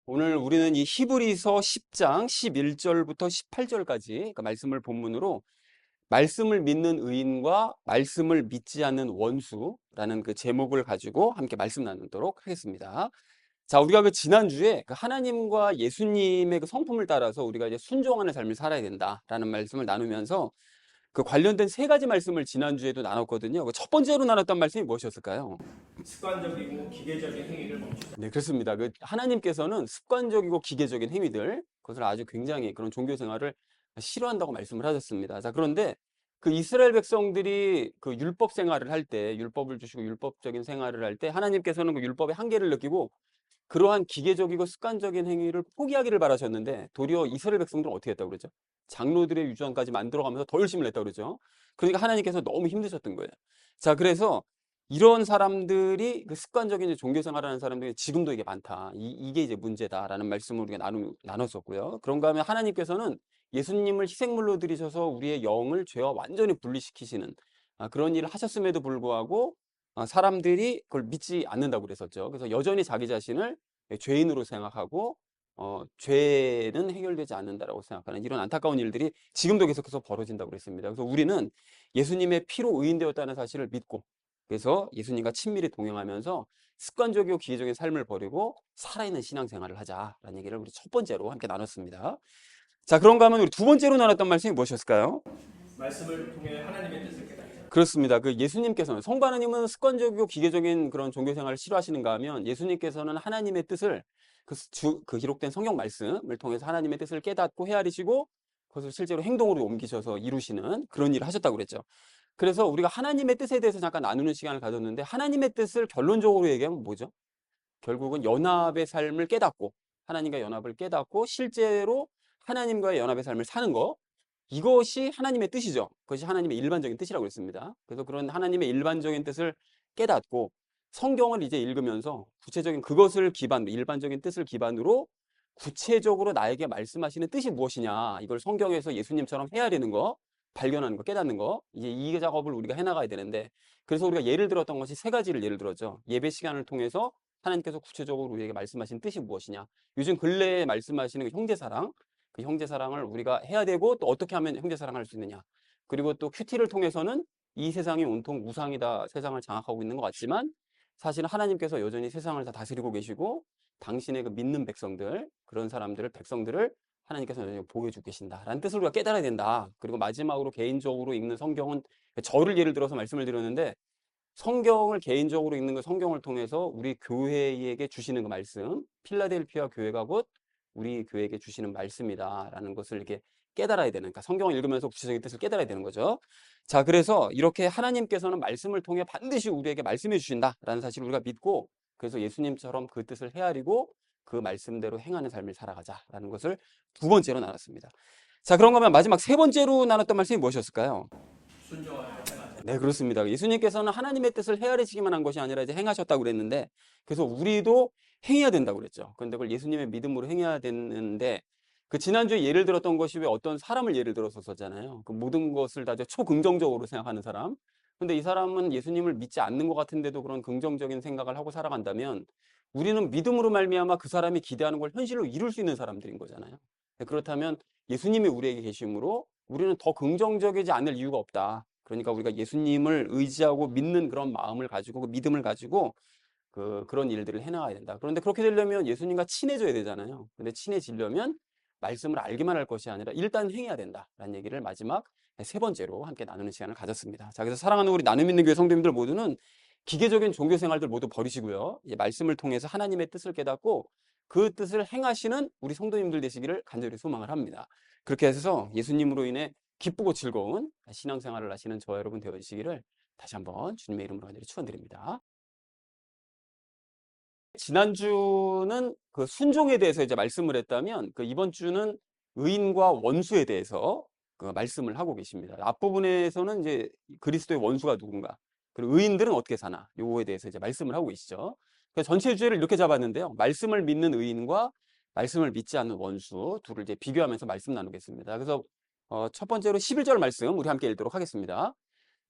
오늘 우리는 이 히브리서 10장 11절부터 18절까지 그 말씀을 본문으로 말씀을 믿는 의인과 말씀을 믿지 않는 원수라는 그 제목을 가지고 함께 말씀 나누도록 하겠습니다. 자, 우리가 그 지난주에 그 하나님과 예수님의 그 성품을 따라서 우리가 이제 순종하는 삶을 살아야 된다라는 말씀을 나누면서 그 관련된 세 가지 말씀을 지난주에도 나눴거든요. 그 첫 번째로 나눴던 말씀이 무엇이었을까요? 습관적이고 기계적인 행위를 멈추자. 네, 그렇습니다. 그 하나님께서는 습관적이고 기계적인 행위들, 그것을 아주 굉장히 그런 종교 생활을 싫어한다고 말씀을 하셨습니다. 자, 그런데 그 이스라엘 백성들이 그 율법 생활을 할 때, 율법을 주시고 율법적인 생활을 할 때 하나님께서는 그 율법의 한계를 느끼고 그러한 기계적이고 습관적인 행위를 포기하기를 바라셨는데 도리어 이스라엘 백성들은 어떻게 했다고 그러죠? 장로들의 유전까지 만들어가면서 더 열심히 했다고 그러죠. 그러니까 하나님께서 너무 힘드셨던 거예요. 자, 그래서 이런 사람들이 그 습관적인 종교 생활하는 사람들이 지금도 이게 많다. 이게 이제 문제다라는 말씀을 우리가 나눴었고요. 그런가 하면 하나님께서는 예수님을 희생물로 드리셔서 우리의 영을 죄와 완전히 분리시키시는 그런 일을 하셨음에도 불구하고 사람들이 그걸 믿지 않는다고 그랬었죠. 그래서 여전히 자기 자신을 죄인으로 생각하고 죄는 해결되지 않는다라고 생각하는 이런 안타까운 일들이 지금도 계속해서 벌어진다고 그랬습니다. 그래서 우리는 예수님의 피로 의인되었다는 사실을 믿고 그래서 예수님과 친밀히 동행하면서 습관적이고 기계적인 삶을 버리고 살아있는 신앙생활을 하자라는 얘기를 우리 첫 번째로 함께 나눴습니다. 자, 그런가 하면 우리 두 번째로 나눴던 말씀이 무엇이었을까요? 말씀을 통해 하나님의 뜻을 깨닫자. 그렇습니다. 그 예수님께서는 성부 하나님은 습관적이고 기계적인 그런 종교 생활을 싫어하시는가 하면 예수님께서는 하나님의 뜻을 그 기록된 성경 말씀을 통해서 하나님의 뜻을 깨닫고 헤아리시고 그것을 실제로 행동으로 옮기셔서 이루시는 그런 일을 하셨다고 그랬죠. 그래서 우리가 하나님의 뜻에 대해서 잠깐 나누는 시간을 가졌는데 하나님의 뜻을 결론적으로 얘기하면 뭐죠? 결국은 연합의 삶을 깨닫고 하나님과 연합을 깨닫고 실제로 하나님과의 연합의 삶을 사는 거 이것이 하나님의 뜻이죠. 그것이 하나님의 일반적인 뜻이라고 했습니다. 그래서 그런 하나님의 일반적인 뜻을 깨닫고 성경을 이제 읽으면서 구체적인 그것을 기반으로 일반적인 뜻을 기반으로 구체적으로 나에게 말씀하시는 뜻이 무엇이냐 이걸 성경에서 예수님처럼 헤아리는 거 발견하는 거 깨닫는 거 이제 이 작업을 우리가 해나가야 되는데 그래서 우리가 예를 들었던 것이 세 가지를 예를 들었죠. 예배 시간을 통해서 하나님께서 구체적으로 우리에게 말씀하신 뜻이 무엇이냐 요즘 근래에 말씀하시는 그 형제사랑 그 형제사랑을 우리가 해야 되고 또 어떻게 하면 형제사랑을 할 수 있느냐 그리고 또 큐티를 통해서는 이 세상이 온통 우상이다 세상을 장악하고 있는 것 같지만 사실은 하나님께서 여전히 세상을 다 다스리고 계시고 당신의 그 믿는 백성들 그런 사람들을 백성들을 하나님께서 여전히 보여주고 계신다라는 뜻을 우리가 깨달아야 된다. 그리고 마지막으로 개인적으로 읽는 성경은 저를 예를 들어서 말씀을 드렸는데 성경을 개인적으로 읽는 그 성경을 통해서 우리 교회에게 주시는 그 말씀, 필라델피아 교회가 곧 우리 교회에게 주시는 말씀이다라는 것을 이렇게 깨달아야 되는, 그러니까 성경을 읽으면서 구체적인 뜻을 깨달아야 되는 거죠. 자, 그래서 이렇게 하나님께서는 말씀을 통해 반드시 우리에게 말씀해 주신다라는 사실을 우리가 믿고, 그래서 예수님처럼 그 뜻을 헤아리고 그 말씀대로 행하는 삶을 살아가자라는 것을 두 번째로 나눴습니다. 자, 그런 거면 마지막 세 번째로 나눴던 말씀이 무엇이었을까요? 순종하여 행하자. 네, 그렇습니다. 예수님께서는 하나님의 뜻을 헤아리시기만 한 것이 아니라 이제 행하셨다고 그랬는데, 그래서 우리도 행해야 된다고 그랬죠. 그런데 그걸 예수님의 믿음으로 행해야 되는데, 그 지난주에 예를 들었던 것이 왜 어떤 사람을 예를 들었었잖아요. 그 모든 것을 다 초긍정적으로 생각하는 사람. 근데 이 사람은 예수님을 믿지 않는 것 같은데도 그런 긍정적인 생각을 하고 살아간다면, 우리는 믿음으로 말미암아 그 사람이 기대하는 걸 현실로 이룰 수 있는 사람들인 거잖아요. 네, 그렇다면 예수님이 우리에게 계심으로 우리는 더 긍정적이지 않을 이유가 없다. 그러니까 우리가 예수님을 의지하고 믿는 그런 마음을 가지고 그 믿음을 가지고 그런 일들을 해나가야 된다. 그런데 그렇게 되려면 예수님과 친해져야 되잖아요. 근데 친해지려면 말씀을 알기만 할 것이 아니라 일단 행해야 된다라는 얘기를 마지막 세 번째로 함께 나누는 시간을 가졌습니다. 자, 그래서 사랑하는 우리 나눔 있는 교회 성도님들 모두는 기계적인 종교 생활들 모두 버리시고요. 이제 말씀을 통해서 하나님의 뜻을 깨닫고 그 뜻을 행하시는 우리 성도님들 되시기를 간절히 소망을 합니다. 그렇게 해서 예수님으로 인해 기쁘고 즐거운 신앙생활을 하시는 저와 여러분 되어주시기를 다시 한번 주님의 이름으로 간절히 축원드립니다. 지난주는 그 순종에 대해서 이제 말씀을 했다면 그 이번 주는 의인과 원수에 대해서 그 말씀을 하고 계십니다. 앞부분에서는 이제 그리스도의 원수가 누군가, 그리고 의인들은 어떻게 사나, 요거에 대해서 이제 말씀을 하고 계시죠. 그래서 전체 주제를 이렇게 잡았는데요. 말씀을 믿는 의인과 말씀을 믿지 않는 원수 둘을 이제 비교하면서 말씀 나누겠습니다. 그래서 첫 번째로 11절 말씀 우리 함께 읽도록 하겠습니다.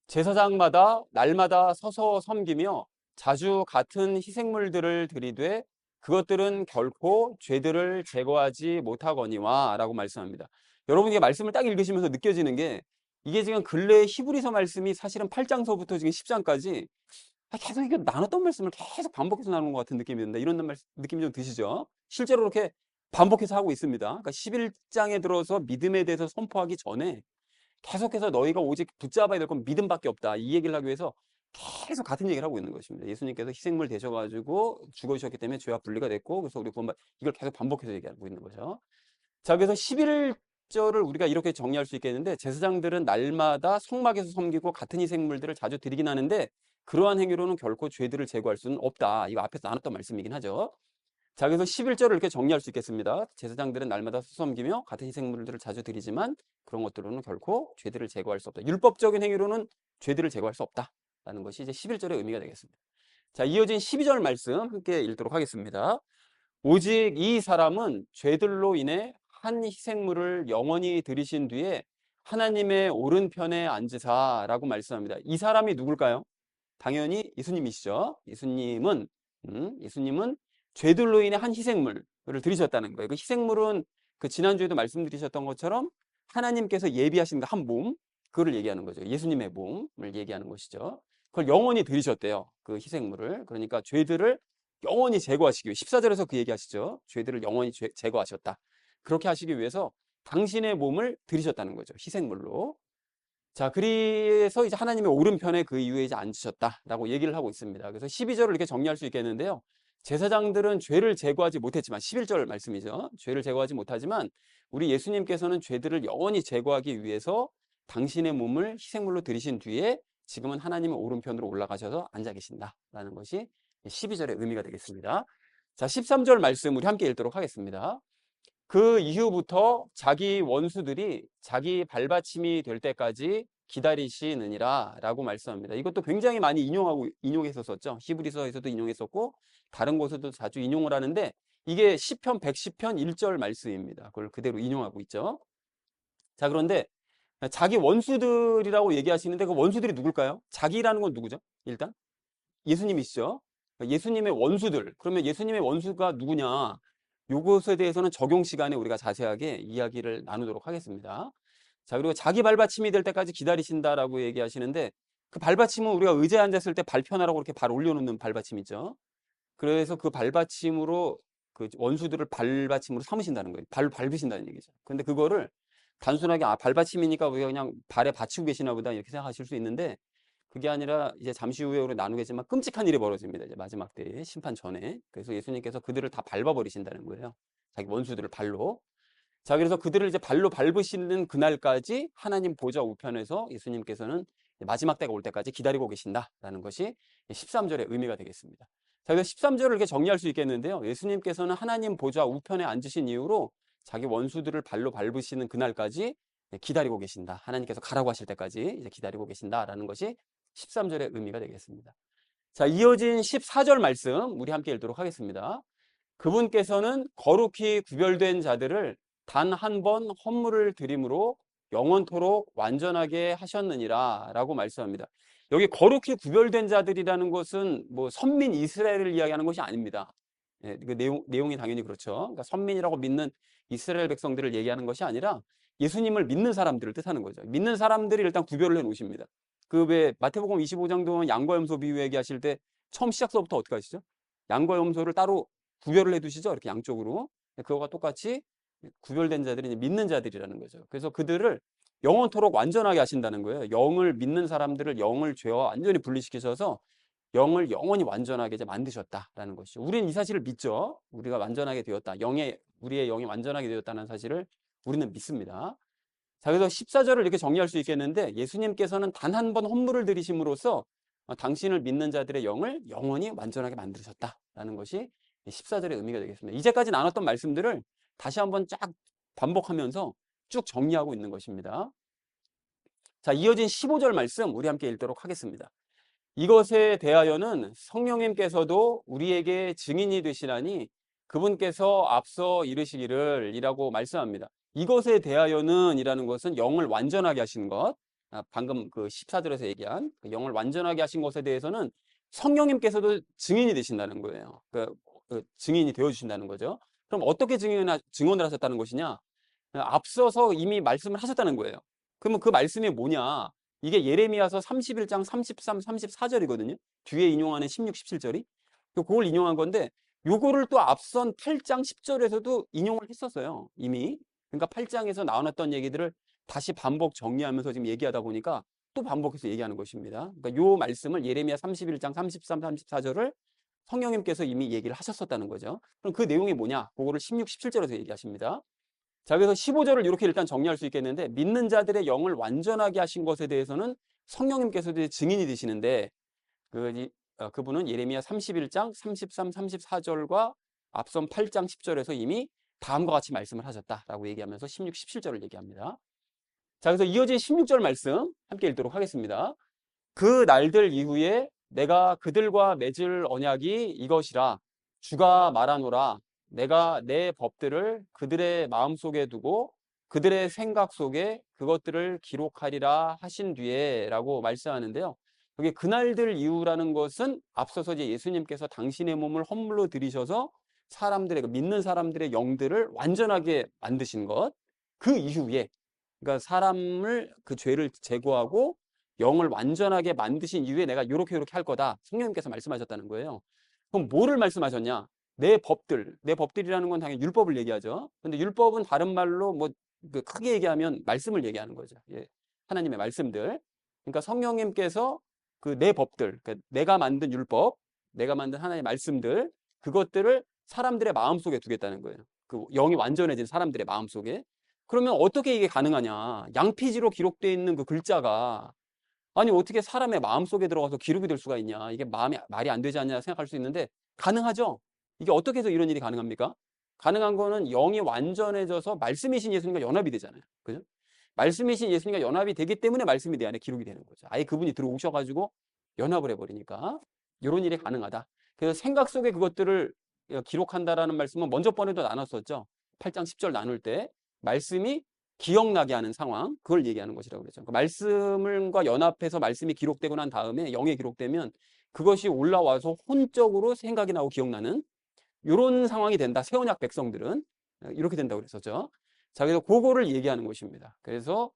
제사장마다 날마다 서서 섬기며 자주 같은 희생물들을 드리되 그것들은 결코 죄들을 제거하지 못하거니와 라고 말씀합니다. 여러분 이게 말씀을 딱 읽으시면서 느껴지는 게 이게 지금 근래 히브리서 말씀이 사실은 8장서부터 지금 10장까지 계속 이게 나눴던 말씀을 계속 반복해서 나누는 것 같은 느낌이 든다. 이런 느낌이 좀 드시죠? 실제로 그렇게 반복해서 하고 있습니다. 그러니까 11장에 들어서 믿음에 대해서 선포하기 전에 계속해서 너희가 오직 붙잡아야 될 건 믿음밖에 없다. 이 얘기를 하기 위해서 계속 같은 얘기를 하고 있는 것입니다. 예수님께서 희생물 되셔가지고 죽어주셨기 때문에 죄와 분리가 됐고, 그래서 우리 구원받, 이걸 계속 반복해서 얘기하고 있는 거죠. 자, 그래서 11절을 우리가 이렇게 정리할 수 있겠는데, 제사장들은 날마다 성막에서 섬기고 같은 희생물들을 자주 드리긴 하는데, 그러한 행위로는 결코 죄들을 제거할 수는 없다. 이거 앞에서 나눴던 말씀이긴 하죠. 자, 그래서 11절을 이렇게 정리할 수 있겠습니다. 제사장들은 날마다 섬기며 같은 희생물들을 자주 드리지만 그런 것들로는 결코 죄들을 제거할 수 없다. 율법적인 행위로는 죄들을 제거할 수 없다라는 것이 이제 11절의 의미가 되겠습니다. 자, 이어진 12절 말씀 함께 읽도록 하겠습니다. 오직 이 사람은 죄들로 인해 한 희생물을 영원히 드리신 뒤에 하나님의 오른편에 앉으사라고 말씀합니다. 이 사람이 누굴까요? 당연히 예수님이시죠. 예수님은 죄들로 인해 한 희생물을 드리셨다는 거예요. 그 희생물은 그 지난주에도 말씀드리셨던 것처럼 하나님께서 예비하신 한 몸, 그거를 얘기하는 거죠. 예수님의 몸을 얘기하는 것이죠. 그걸 영원히 드리셨대요. 그 희생물을. 그러니까 죄들을 영원히 제거하시기 위해 14절에서 그 얘기하시죠. 죄들을 영원히 제거하셨다. 그렇게 하시기 위해서 당신의 몸을 드리셨다는 거죠. 희생물로. 자, 그래서 이제 하나님의 오른편에 그 이후에 이제 앉으셨다라고 얘기를 하고 있습니다. 그래서 12절을 이렇게 정리할 수 있겠는데요. 제사장들은 죄를 제거하지 못했지만, 11절 말씀이죠. 죄를 제거하지 못하지만 우리 예수님께서는 죄들을 영원히 제거하기 위해서 당신의 몸을 희생물로 드리신 뒤에 지금은 하나님의 오른편으로 올라가셔서 앉아 계신다라는 것이 12절의 의미가 되겠습니다. 자, 13절 말씀 우리 함께 읽도록 하겠습니다. 그 이후부터 자기 원수들이 자기 발받침이 될 때까지 기다리시느니라 라고 말씀합니다. 이것도 굉장히 많이 인용했었죠. 히브리서에서도 인용했었고 다른 곳에도 자주 인용을 하는데 이게 시편 110편 1절 말씀입니다. 그걸 그대로 인용하고 있죠. 자, 그런데 자기 원수들이라고 얘기하시는데 그 원수들이 누굴까요? 자기라는 건 누구죠? 일단 예수님이시죠. 예수님의 원수들. 그러면 예수님의 원수가 누구냐? 요것에 대해서는 적용 시간에 우리가 자세하게 이야기를 나누도록 하겠습니다. 자, 그리고 자기 발받침이 될 때까지 기다리신다라고 얘기하시는데 그 발받침은 우리가 의자에 앉았을 때 발 편하라고 이렇게 발 올려놓는 발받침 있죠. 그래서 그 발받침으로 그 원수들을 발받침으로 삼으신다는 거예요. 발로 밟으신다는 얘기죠. 근데 그거를 단순하게 발받침이니까 우리가 그냥 발에 받치고 계시나 보다 이렇게 생각하실 수 있는데 그게 아니라 이제 잠시 후에 우리 나누겠지만 끔찍한 일이 벌어집니다. 이제 마지막 때에 심판 전에. 그래서 예수님께서 그들을 다 밟아버리신다는 거예요. 자기 원수들을 발로. 자, 그래서 그들을 이제 발로 밟으시는 그날까지 하나님 보좌 우편에서 예수님께서는 마지막 때가 올 때까지 기다리고 계신다라는 것이 13절의 의미가 되겠습니다. 자, 그래서 13절을 이렇게 정리할 수 있겠는데요. 예수님께서는 하나님 보좌 우편에 앉으신 이후로 자기 원수들을 발로 밟으시는 그날까지 기다리고 계신다. 하나님께서 가라고 하실 때까지 이제 기다리고 계신다라는 것이 13절의 의미가 되겠습니다. 자, 이어진 14절 말씀 우리 함께 읽도록 하겠습니다. 그분께서는 거룩히 구별된 자들을 단 한 번 헌물을 드림으로 영원토록 완전하게 하셨느니라 라고 말씀합니다. 여기 거룩히 구별된 자들이라는 것은 뭐 선민 이스라엘을 이야기하는 것이 아닙니다. 예, 그 내용이 당연히 그렇죠. 그러니까 선민이라고 믿는 이스라엘 백성들을 얘기하는 것이 아니라 예수님을 믿는 사람들을 뜻하는 거죠. 믿는 사람들이 일단 구별을 해 놓으십니다. 그 왜 마태복음 25장도 보면 양과 염소 비유 얘기하실 때 처음 시작서부터 어떻게 하시죠? 양과 염소를 따로 구별을 해 두시죠. 이렇게 양쪽으로. 그거와 똑같이 구별된 자들이 이제 믿는 자들이라는 거죠. 그래서 그들을 영원토록 완전하게 하신다는 거예요. 영을 믿는 사람들을 영을 죄와 완전히 분리시키셔서 영을 영원히 완전하게 이제 만드셨다라는 것이죠. 우리는 이 사실을 믿죠. 우리가 완전하게 되었다. 우리의 영이 완전하게 되었다는 사실을 우리는 믿습니다. 자, 그래서 14절을 이렇게 정리할 수 있겠는데 예수님께서는 단 한 번 헌물을 드리심으로써 당신을 믿는 자들의 영을 영원히 완전하게 만드셨다라는 것이 14절의 의미가 되겠습니다. 이제까지 나눴던 말씀들을 다시 한번 쫙 반복하면서 쭉 정리하고 있는 것입니다. 자, 이어진 15절 말씀 우리 함께 읽도록 하겠습니다. 이것에 대하여는 성령님께서도 우리에게 증인이 되시라니 그분께서 앞서 이르시기를 이라고 말씀합니다. 이것에 대하여는 이라는 것은 영을 완전하게 하신 것, 방금 그 14절에서 얘기한 그 영을 완전하게 하신 것에 대해서는 성령님께서도 증인이 되신다는 거예요. 증인이 되어 주신다는 거죠. 그럼 어떻게 증언을 하셨다는 것이냐? 앞서서 이미 말씀을 하셨다는 거예요. 그러면 그 말씀이 뭐냐? 이게 예레미야서 31장 33, 34절이거든요. 뒤에 인용하는 16, 17절이. 그걸 인용한 건데 요거를 또 앞선 8장 10절에서도 인용을 했었어요. 이미. 그러니까 8장에서 나왔던 얘기들을 다시 반복 정리하면서 지금 얘기하다 보니까 또 반복해서 얘기하는 것입니다. 그러니까 요 말씀을 예레미야 31장 33, 34절을 성령님께서 이미 얘기를 하셨었다는 거죠. 그럼 그 내용이 뭐냐? 그거를 16, 17절에서 얘기하십니다. 자, 그래서 15절을 이렇게 일단 정리할 수 있겠는데 믿는 자들의 영을 완전하게 하신 것에 대해서는 성령님께서도 증인이 되시는데 그분은 예레미야 31장 33, 34절과 앞선 8장 10절에서 이미 다음과 같이 말씀을 하셨다라고 얘기하면서 16, 17절을 얘기합니다. 자, 그래서 이어진 16절 말씀 함께 읽도록 하겠습니다. 그 날들 이후에 내가 그들과 맺을 언약이 이것이라 주가 말하노라 내가 내 법들을 그들의 마음속에 두고 그들의 생각 속에 그것들을 기록하리라 하신 뒤에 라고 말씀하는데요. 여기 그날들 이후라는 것은 앞서서 이제 예수님께서 당신의 몸을 헌물로 드리셔서 사람들의 믿는 사람들의 영들을 완전하게 만드신 것, 그 이후에 그러니까 사람을 그 죄를 제거하고 영을 완전하게 만드신 이후에 내가 요렇게 할 거다. 성령님께서 말씀하셨다는 거예요. 그럼 뭐를 말씀하셨냐? 내 법들. 내 법들이라는 건 당연히 율법을 얘기하죠. 근데 율법은 다른 말로 뭐 크게 얘기하면 말씀을 얘기하는 거죠. 예. 하나님의 말씀들. 그러니까 성령님께서 그 내 법들, 그러니까 내가 만든 율법, 내가 만든 하나님의 말씀들, 그것들을 사람들의 마음속에 두겠다는 거예요. 그 영이 완전해진 사람들의 마음속에. 그러면 어떻게 이게 가능하냐? 양피지로 기록되어 있는 그 글자가 아니 어떻게 사람의 마음속에 들어가서 기록이 될 수가 있냐? 이게 말이 안 되지 않냐 생각할 수 있는데 가능하죠. 이게 어떻게 해서 이런 일이 가능합니까? 가능한 거는 영이 완전해져서 말씀이신 예수님과 연합이 되잖아요. 그죠? 말씀이신 예수님과 연합이 되기 때문에 말씀이 내 안에 기록이 되는 거죠. 아예 그분이 들어오셔가지고 연합을 해버리니까 이런 일이 가능하다. 그래서 생각 속에 그것들을 기록한다라는 말씀은 먼저 번에도 나눴었죠. 8장 10절 나눌 때 말씀이 기억나게 하는 상황, 그걸 얘기하는 것이라고 그랬죠. 그 말씀과 연합해서 말씀이 기록되고 난 다음에 영에 기록되면 그것이 올라와서 혼적으로 생각이 나고 기억나는 이런 상황이 된다. 새 언약 백성들은 이렇게 된다고 그랬었죠. 자, 그래서 그거를 얘기하는 것입니다. 그래서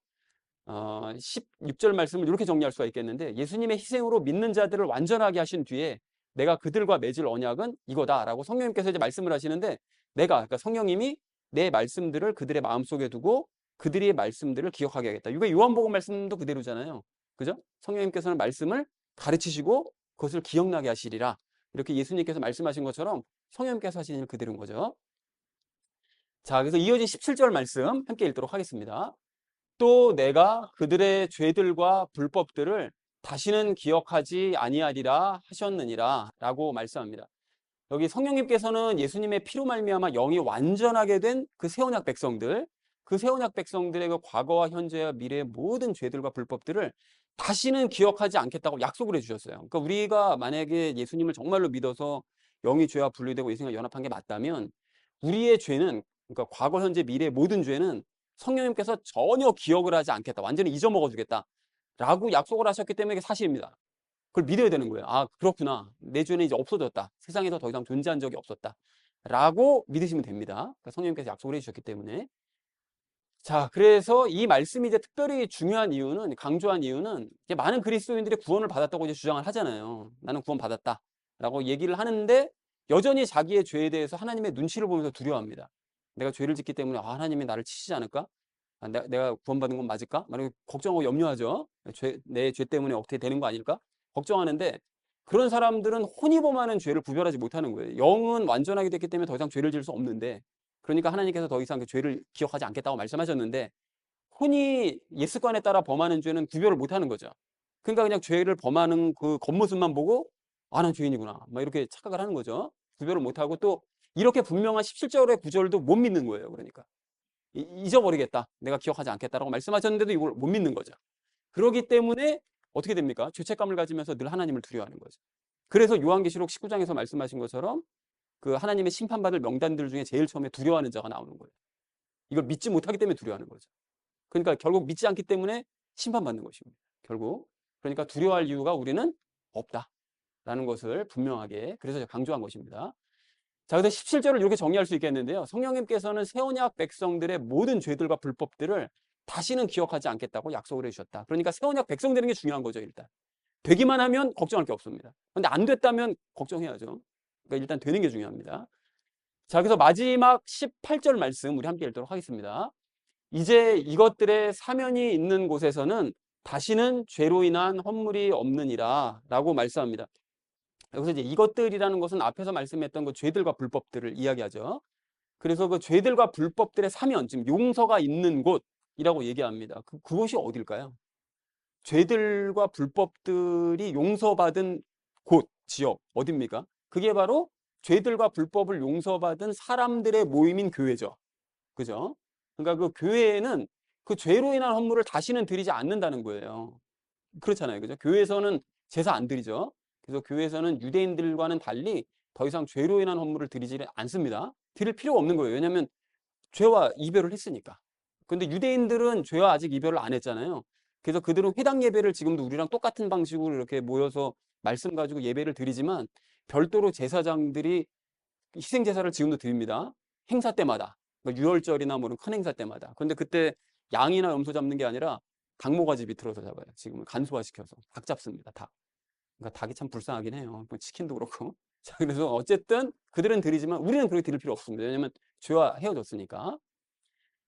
16절 말씀을 이렇게 정리할 수가 있겠는데 예수님의 희생으로 믿는 자들을 완전하게 하신 뒤에 내가 그들과 맺을 언약은 이거다라고 성령님께서 이제 말씀을 하시는데 그러니까 성령님이 내 말씀들을 그들의 마음속에 두고 그들의 말씀들을 기억하게 하겠다. 이게 요한복음 말씀도 그대로잖아요. 그죠? 성령님께서는 말씀을 가르치시고 그것을 기억나게 하시리라. 이렇게 예수님께서 말씀하신 것처럼 성령님께서 하시는 일 그대로인 거죠. 자, 그래서 이어진 17절 말씀 함께 읽도록 하겠습니다. 또 내가 그들의 죄들과 불법들을 다시는 기억하지 아니하리라 하셨느니라 라고 말씀합니다. 여기 성령님께서는 예수님의 피로 말미암아 영이 완전하게 된 그 새 언약 백성들, 그 새 언약 백성들의 그 과거와 현재와 미래의 모든 죄들과 불법들을 다시는 기억하지 않겠다고 약속을 해주셨어요. 그러니까 우리가 만약에 예수님을 정말로 믿어서 영이 죄와 분리되고 예수님과 연합한 게 맞다면 우리의 죄는 그러니까 과거, 현재, 미래의 모든 죄는 성령님께서 전혀 기억을 하지 않겠다. 완전히 잊어먹어 주겠다. 라고 약속을 하셨기 때문에 이게 사실입니다. 그걸 믿어야 되는 거예요. 아, 그렇구나. 내 죄는 이제 없어졌다. 세상에서 더 이상 존재한 적이 없었다. 라고 믿으시면 됩니다. 그러니까 성령님께서 약속을 해주셨기 때문에. 자, 그래서 이 말씀이 이제 특별히 중요한 이유는, 강조한 이유는 이제 많은 그리스도인들이 구원을 받았다고 이제 주장을 하잖아요. 나는 구원 받았다. 라고 얘기를 하는데 여전히 자기의 죄에 대해서 하나님의 눈치를 보면서 두려워합니다. 내가 죄를 짓기 때문에 하나님이 나를 치시지 않을까? 내가 구원받은 건 맞을까? 만약에 걱정하고 염려하죠. 내 죄 때문에 어떻게 되는 거 아닐까? 걱정하는데 그런 사람들은 혼이 범하는 죄를 구별하지 못하는 거예요. 영은 완전하게 됐기 때문에 더 이상 죄를 지을 수 없는데 그러니까 하나님께서 더 이상 그 죄를 기억하지 않겠다고 말씀하셨는데 혼이 예습관에 따라 범하는 죄는 구별을 못하는 거죠. 그러니까 그냥 죄를 범하는 그 겉모습만 보고 난 죄인이구나 막 이렇게 착각을 하는 거죠. 구별을 못하고 또 이렇게 분명한 17절의 구절도 못 믿는 거예요. 그러니까 잊어버리겠다. 내가 기억하지 않겠다라고 말씀하셨는데도 이걸 못 믿는 거죠. 그렇기 때문에 어떻게 됩니까? 죄책감을 가지면서 늘 하나님을 두려워하는 거죠. 그래서 요한계시록 19장에서 말씀하신 것처럼 그 하나님의 심판받을 명단들 중에 제일 처음에 두려워하는 자가 나오는 거예요. 이걸 믿지 못하기 때문에 두려워하는 거죠. 그러니까 결국 믿지 않기 때문에 심판받는 것입니다. 결국. 그러니까 두려워할 이유가 우리는 없다라는 것을 분명하게 그래서 강조한 것입니다. 자, 그래서 17절을 이렇게 정리할 수 있겠는데요. 성령님께서는 새 언약 백성들의 모든 죄들과 불법들을 다시는 기억하지 않겠다고 약속을 해주셨다. 그러니까 새 언약 백성 되는 게 중요한 거죠, 일단. 되기만 하면 걱정할 게 없습니다. 근데 안 됐다면 걱정해야죠. 그러니까 일단 되는 게 중요합니다. 자, 그래서 마지막 18절 말씀 우리 함께 읽도록 하겠습니다. 이제 이것들의 사면이 있는 곳에서는 다시는 죄로 인한 헌물이 없느니라 라고 말씀합니다. 여기서 이제 이것들이라는 것은 앞에서 말씀했던 그 죄들과 불법들을 이야기하죠. 그래서 그 죄들과 불법들의 사면, 지금 용서가 있는 곳이라고 얘기합니다. 그곳이 어딜까요? 죄들과 불법들이 용서받은 곳, 지역, 어딥니까? 그게 바로 죄들과 불법을 용서받은 사람들의 모임인 교회죠. 그죠? 그러니까 그 교회에는 그 죄로 인한 헌물을 다시는 드리지 않는다는 거예요. 그렇잖아요. 그죠? 교회에서는 제사 안 드리죠. 그래서 교회에서는 유대인들과는 달리 더 이상 죄로 인한 헌물을 드리지 않습니다. 드릴 필요가 없는 거예요. 왜냐하면 죄와 이별을 했으니까. 근데 유대인들은 죄와 아직 이별을 안 했잖아요. 그래서 그들은 회당 예배를 지금도 우리랑 똑같은 방식으로 이렇게 모여서 말씀 가지고 예배를 드리지만 별도로 제사장들이 희생 제사를 지금도 드립니다. 행사 때마다. 그러니까 유월절이나 뭐 이런 큰 행사 때마다. 근데 그때 양이나 염소 잡는 게 아니라 닭모가지 비틀어서 잡아요. 지금은 간소화시켜서 닭 잡습니다. 닭. 그러니까 닭이 참 불쌍하긴 해요. 뭐 치킨도 그렇고. 자, 그래서 어쨌든 그들은 드리지만 우리는 그렇게 드릴 필요 없습니다. 왜냐하면 죄와 헤어졌으니까.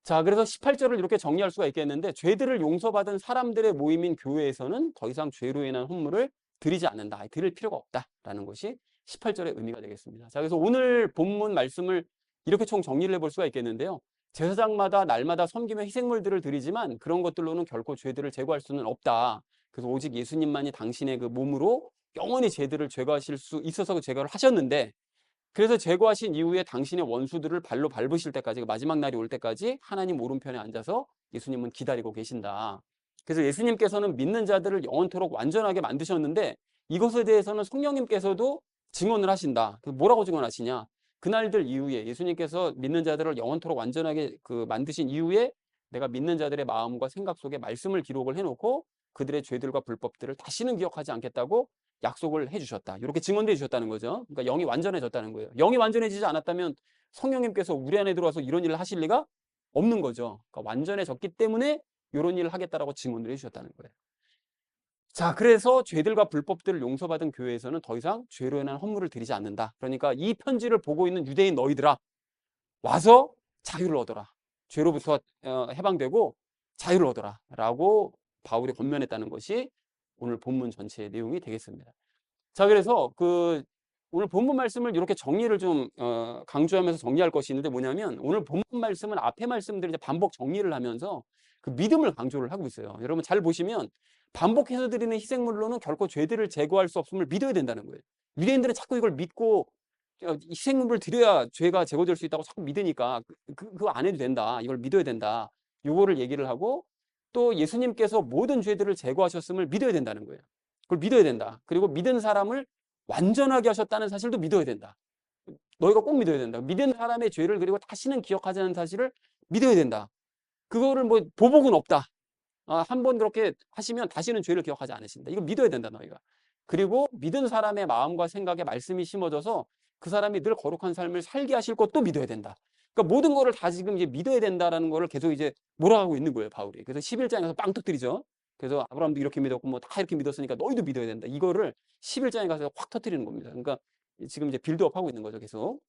자, 그래서 18절을 이렇게 정리할 수가 있겠는데 죄들을 용서받은 사람들의 모임인 교회에서는 더 이상 죄로 인한 헌물을 드리지 않는다. 드릴 필요가 없다라는 것이 18절의 의미가 되겠습니다. 자, 그래서 오늘 본문 말씀을 이렇게 총 정리를 해볼 수가 있겠는데요. 제사장마다 날마다 섬김의 희생물들을 드리지만 그런 것들로는 결코 죄들을 제거할 수는 없다. 그래서 오직 예수님만이 당신의 그 몸으로 영원히 죄들을 제거하실 수 있어서 그 제거를 하셨는데 그래서 제거하신 이후에 당신의 원수들을 발로 밟으실 때까지 마지막 날이 올 때까지 하나님 오른편에 앉아서 예수님은 기다리고 계신다. 그래서 예수님께서는 믿는 자들을 영원토록 완전하게 만드셨는데 이것에 대해서는 성령님께서도 증언을 하신다. 뭐라고 증언하시냐? 그날들 이후에 예수님께서 믿는 자들을 영원토록 완전하게 만드신 이후에 내가 믿는 자들의 마음과 생각 속에 말씀을 기록을 해놓고 그들의 죄들과 불법들을 다시는 기억하지 않겠다고 약속을 해주셨다. 이렇게 증언해 주셨다는 거죠. 그러니까 영이 완전해졌다는 거예요. 영이 완전해지지 않았다면 성령님께서 우리 안에 들어와서 이런 일을 하실 리가 없는 거죠. 그러니까 완전해졌기 때문에 이런 일을 하겠다라고 증언을 해주셨다는 거예요. 자, 그래서 죄들과 불법들을 용서받은 교회에서는 더 이상 죄로 인한 헌물을 드리지 않는다. 그러니까 이 편지를 보고 있는 유대인 너희들아, 와서 자유를 얻어라. 죄로부터 해방되고 자유를 얻어라. 라고 바울이 권면했다는 것이 오늘 본문 전체의 내용이 되겠습니다. 자, 그래서 오늘 본문 말씀을 이렇게 정리를 좀 강조하면서 정리할 것이 있는데 뭐냐면 오늘 본문 말씀은 앞에 말씀들을 이제 반복 정리를 하면서 그 믿음을 강조를 하고 있어요. 여러분 잘 보시면 반복해서 드리는 희생물로는 결코 죄들을 제거할 수 없음을 믿어야 된다는 거예요. 유대인들은 자꾸 이걸 믿고 희생물을 드려야 죄가 제거될 수 있다고 자꾸 믿으니까 그거 안 해도 된다. 이걸 믿어야 된다. 요거를 얘기를 하고 또 예수님께서 모든 죄들을 제거하셨음을 믿어야 된다는 거예요. 그걸 믿어야 된다. 그리고 믿은 사람을 완전하게 하셨다는 사실도 믿어야 된다. 너희가 꼭 믿어야 된다. 믿은 사람의 죄를 그리고 다시는 기억하지 않는 사실을 믿어야 된다. 그거를 뭐 보복은 없다. 한 번 그렇게 하시면 다시는 죄를 기억하지 않으신다. 이거 믿어야 된다, 너희가. 그리고 믿은 사람의 마음과 생각에 말씀이 심어져서 그 사람이 늘 거룩한 삶을 살게 하실 것도 믿어야 된다. 그러니까 모든 거를 다 지금 이제 믿어야 된다라는 거를 계속 이제 몰아가고 있는 거예요, 바울이. 그래서 11장에서 빵 터뜨리죠. 그래서 아브라함도 이렇게 믿었고 뭐 다 이렇게 믿었으니까 너희도 믿어야 된다. 이거를 11장에 가서 확 터뜨리는 겁니다. 그러니까 지금 이제 빌드업 하고 있는 거죠, 계속.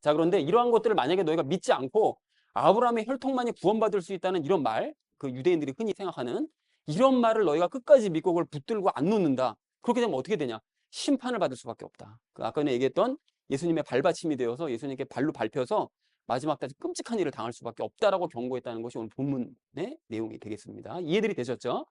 자, 그런데 이러한 것들을 만약에 너희가 믿지 않고 아브라함의 혈통만이 구원받을 수 있다는 이런 말, 그 유대인들이 흔히 생각하는 이런 말을 너희가 끝까지 믿고 그걸 붙들고 안 놓는다. 그렇게 되면 어떻게 되냐? 심판을 받을 수밖에 없다. 아까 전에 얘기했던 예수님의 발받침이 되어서 예수님께 발로 밟혀서 마지막까지 끔찍한 일을 당할 수밖에 없다라고 경고했다는 것이 오늘 본문의 내용이 되겠습니다. 이해들이 되셨죠?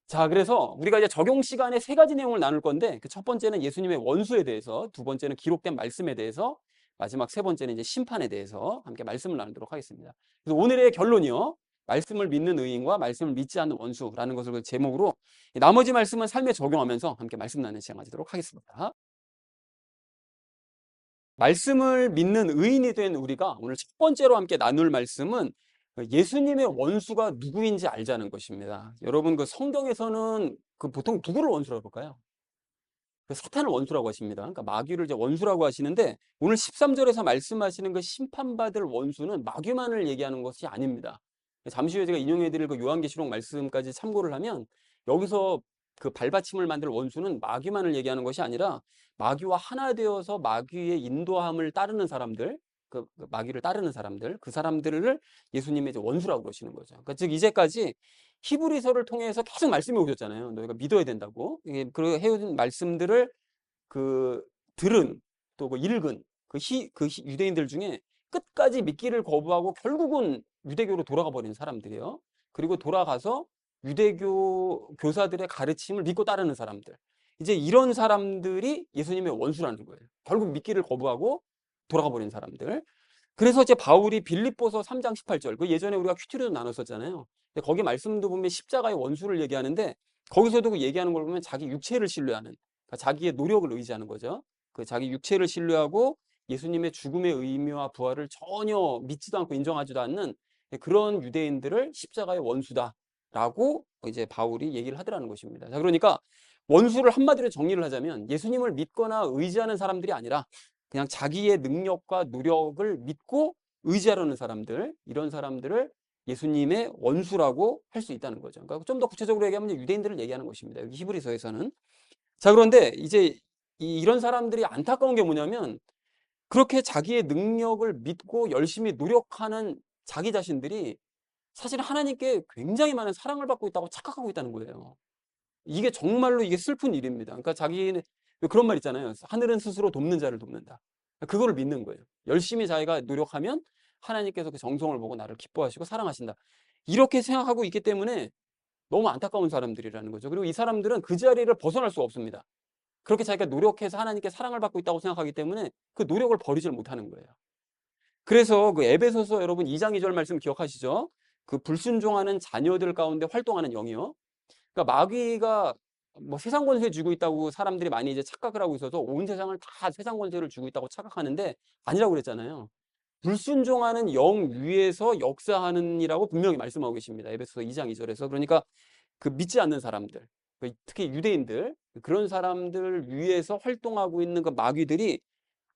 자, 그래서 우리가 이제 적용 시간에 세 가지 내용을 나눌 건데 그 첫 번째는 예수님의 원수에 대해서, 두 번째는 기록된 말씀에 대해서, 마지막 세 번째는 이제 심판에 대해서 함께 말씀을 나누도록 하겠습니다. 그래서 오늘의 결론이요. 말씀을 믿는 의인과 말씀을 믿지 않는 원수라는 것을 제목으로 나머지 말씀은 삶에 적용하면서 함께 말씀 나누는 시간 가지도록 하겠습니다. 말씀을 믿는 의인이 된 우리가 오늘 첫 번째로 함께 나눌 말씀은 예수님의 원수가 누구인지 알자는 것입니다. 여러분 그 성경에서는 보통 누구를 원수라고 볼까요? 사탄을 원수라고 하십니다. 그러니까 마귀를 이제 원수라고 하시는데 오늘 13절에서 말씀하시는 그 심판받을 원수는 마귀만을 얘기하는 것이 아닙니다. 잠시 후에 제가 인용해 드릴 그 요한계시록 말씀까지 참고를 하면 여기서 그 발받침을 만들 원수는 마귀만을 얘기하는 것이 아니라 마귀와 하나 되어서 마귀의 인도함을 따르는 사람들, 그 마귀를 따르는 사람들, 그 사람들을 예수님의 이제 원수라고 그러시는 거죠. 그러니까 즉 이제까지 히브리서를 통해서 계속 말씀이 오셨잖아요. 너희가 믿어야 된다고. 그 해오신 말씀들을 그 들은 또 그 읽은 유대인들 중에 끝까지 믿기를 거부하고 결국은 유대교로 돌아가 버린 사람들이에요. 그리고 돌아가서 유대교 교사들의 가르침을 믿고 따르는 사람들. 이제 이런 사람들이 예수님의 원수라는 거예요. 결국 믿기를 거부하고 돌아가 버린 사람들. 그래서 이제 바울이 빌립보서 3장 18절, 그 예전에 우리가 큐티로도 나눴었잖아요. 근데 거기 말씀도 보면 십자가의 원수를 얘기하는데 거기서도 그 얘기하는 걸 보면 자기 육체를 신뢰하는, 그러니까 자기의 노력을 의지하는 거죠. 그 자기 육체를 신뢰하고 예수님의 죽음의 의미와 부활을 전혀 믿지도 않고 인정하지도 않는 그런 유대인들을 십자가의 원수다라고 이제 바울이 얘기를 하더라는 것입니다. 자, 그러니까 원수를 한마디로 정리를 하자면 예수님을 믿거나 의지하는 사람들이 아니라 그냥 자기의 능력과 노력을 믿고 의지하려는 사람들, 이런 사람들을 예수님의 원수라고 할 수 있다는 거죠. 그러니까 좀 더 구체적으로 얘기하면 유대인들을 얘기하는 것입니다. 여기 히브리서에서는. 자, 그런데 이제 이런 사람들이 안타까운 게 뭐냐면 그렇게 자기의 능력을 믿고 열심히 노력하는 자기 자신들이 사실 하나님께 굉장히 많은 사랑을 받고 있다고 착각하고 있다는 거예요. 이게 정말로 이게 슬픈 일입니다. 그러니까 자기는 그런 말 있잖아요. 하늘은 스스로 돕는 자를 돕는다. 그거를 믿는 거예요. 열심히 자기가 노력하면 하나님께서 그 정성을 보고 나를 기뻐하시고 사랑하신다. 이렇게 생각하고 있기 때문에 너무 안타까운 사람들이라는 거죠. 그리고 이 사람들은 그 자리를 벗어날 수가 없습니다. 그렇게 자기가 노력해서 하나님께 사랑을 받고 있다고 생각하기 때문에 그 노력을 버리질 못하는 거예요. 그래서 그 에베소서 여러분 2장 2절 말씀 기억하시죠? 그 불순종하는 자녀들 가운데 활동하는 영이요. 그러니까 마귀가 뭐 세상 권세 쥐고 있다고 사람들이 많이 이제 착각을 하고 있어서 온 세상을 다 세상 권세를 쥐고 있다고 착각하는데 아니라고 그랬잖아요. 불순종하는 영 위에서 역사하는이라고 분명히 말씀하고 계십니다. 에베소서 2장 2절에서. 그러니까 그 믿지 않는 사람들, 특히 유대인들, 그런 사람들 위에서 활동하고 있는 그 마귀들이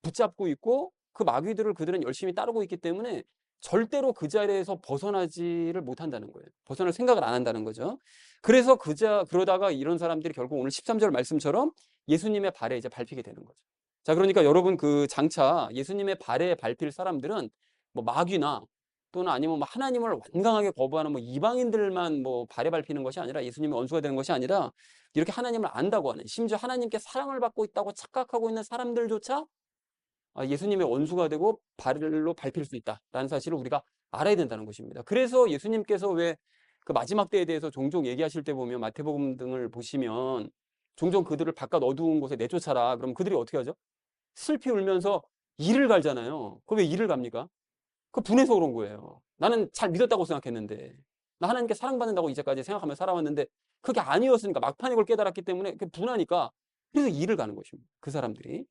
붙잡고 있고 그 마귀들을 그들은 열심히 따르고 있기 때문에 절대로 그 자리에서 벗어나지를 못한다는 거예요. 벗어날 생각을 안 한다는 거죠. 그래서 그러다가 이런 사람들이 결국 오늘 13절 말씀처럼 예수님의 발에 이제 밟히게 되는 거죠. 자, 그러니까 여러분 그 장차 예수님의 발에 밟힐 사람들은 뭐 마귀나 또는 아니면 뭐 하나님을 완강하게 거부하는 뭐 이방인들만 뭐 발에 밟히는 것이 아니라 예수님의 원수가 되는 것이 아니라 이렇게 하나님을 안다고 하는, 심지어 하나님께 사랑을 받고 있다고 착각하고 있는 사람들조차 예수님의 원수가 되고 발로 밟힐 수 있다라는 사실을 우리가 알아야 된다는 것입니다. 그래서 예수님께서 왜 그 마지막 때에 대해서 종종 얘기하실 때 보면 마태복음 등을 보시면 종종 그들을 바깥 어두운 곳에 내쫓아라. 그럼 그들이 어떻게 하죠? 슬피 울면서 이를 갈잖아요. 그 왜 이를 갑니까? 그 분해서 그런 거예요. 나는 잘 믿었다고 생각했는데, 나 하나님께 사랑받는다고 이제까지 생각하며 살아왔는데 그게 아니었으니까, 막판에 그걸 깨달았기 때문에 분하니까 그래서 이를 가는 것입니다. 그 사람들이.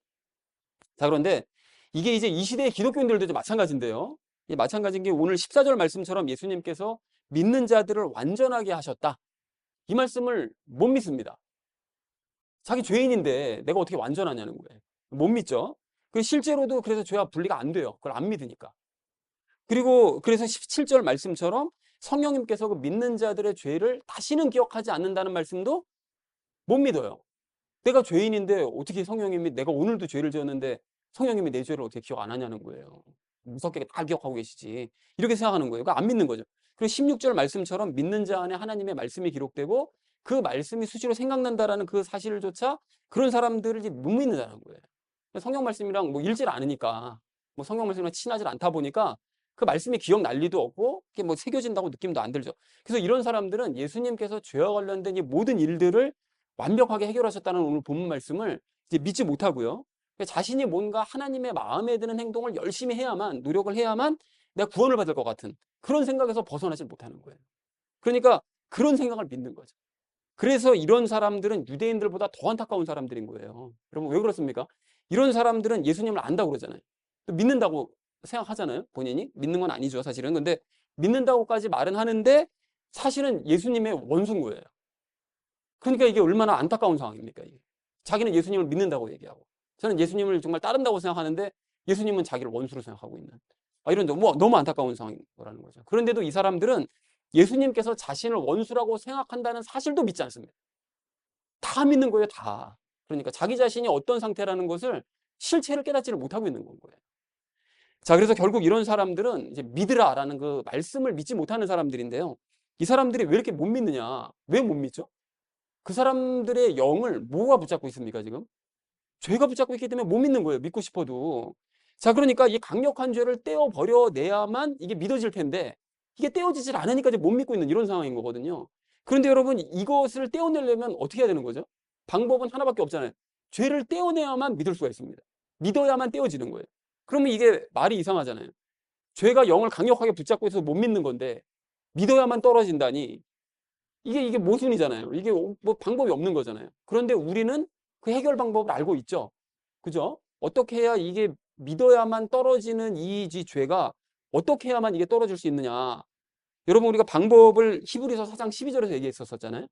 자, 그런데 이게 이제 이 시대의 기독교인들도 이제 마찬가지인데요. 마찬가지인 게 오늘 14절 말씀처럼 예수님께서 믿는 자들을 완전하게 하셨다. 이 말씀을 못 믿습니다. 자기 죄인인데 내가 어떻게 완전하냐는 거예요. 못 믿죠. 실제로도 그래서 죄와 분리가 안 돼요. 그걸 안 믿으니까. 그리고 그래서 17절 말씀처럼 성령님께서 그 믿는 자들의 죄를 다시는 기억하지 않는다는 말씀도 못 믿어요. 내가 죄인인데 어떻게 성령님이, 내가 오늘도 죄를 지었는데 성령님이 내 죄를 어떻게 기억 안 하냐는 거예요. 무섭게 다 기억하고 계시지. 이렇게 생각하는 거예요. 그러니까 안 믿는 거죠. 그리고 16절 말씀처럼 믿는 자 안에 하나님의 말씀이 기록되고 그 말씀이 수시로 생각난다라는 그 사실조차 그런 사람들을 못 믿는다는 거예요. 성경 말씀이랑 뭐 읽질 않으니까, 뭐 성경 말씀이랑 친하지 않다 보니까 그 말씀이 기억 난리도 없고 그게 뭐 새겨진다고 느낌도 안 들죠. 그래서 이런 사람들은 예수님께서 죄와 관련된 이 모든 일들을 완벽하게 해결하셨다는 오늘 본문 말씀을 이제 믿지 못하고요. 자신이 뭔가 하나님의 마음에 드는 행동을 열심히 해야만, 노력을 해야만 내가 구원을 받을 것 같은 그런 생각에서 벗어나질 못하는 거예요. 그러니까 그런 생각을 믿는 거죠. 그래서 이런 사람들은 유대인들보다 더 안타까운 사람들인 거예요. 여러분 왜 그렇습니까? 이런 사람들은 예수님을 안다고 그러잖아요. 또 믿는다고 생각하잖아요. 본인이 믿는 건 아니죠, 사실은. 근데 믿는다고까지 말은 하는데 사실은 예수님의 원수인 거예요. 그러니까 이게 얼마나 안타까운 상황입니까? 이게. 자기는 예수님을 믿는다고 얘기하고, 저는 예수님을 정말 따른다고 생각하는데 예수님은 자기를 원수로 생각하고 있는, 이런 너무 안타까운 상황인 거라는 거죠. 그런데도 이 사람들은 예수님께서 자신을 원수라고 생각한다는 사실도 믿지 않습니다. 다 믿는 거예요, 다. 그러니까 자기 자신이 어떤 상태라는 것을, 실체를 깨닫지를 못하고 있는 건 거예요. 자, 그래서 결국 이런 사람들은 이제 믿으라라는 그 말씀을 믿지 못하는 사람들인데요. 이 사람들이 왜 이렇게 못 믿느냐? 왜 못 믿죠? 그 사람들의 영을 뭐가 붙잡고 있습니까, 지금? 죄가 붙잡고 있기 때문에 못 믿는 거예요, 믿고 싶어도. 자, 그러니까 이 강력한 죄를 떼어 버려내야만 이게 믿어질 텐데, 이게 떼어지질 않으니까 이제 못 믿고 있는 이런 상황인 거거든요. 그런데 여러분, 이것을 떼어내려면 어떻게 해야 되는 거죠? 방법은 하나밖에 없잖아요. 죄를 떼어내야만 믿을 수가 있습니다. 믿어야만 떼어지는 거예요. 그러면 이게 말이 이상하잖아요. 죄가 영을 강력하게 붙잡고 있어서 못 믿는 건데 믿어야만 떨어진다니, 이게 모순이잖아요. 이게 뭐 방법이 없는 거잖아요. 그런데 우리는 그 해결 방법을 알고 있죠. 그죠? 어떻게 해야 이게 믿어야만 떨어지는 이 죄가 어떻게 해야만 이게 떨어질 수 있느냐. 여러분, 우리가 방법을 히브리서 4장 12절에서 얘기했었잖아요.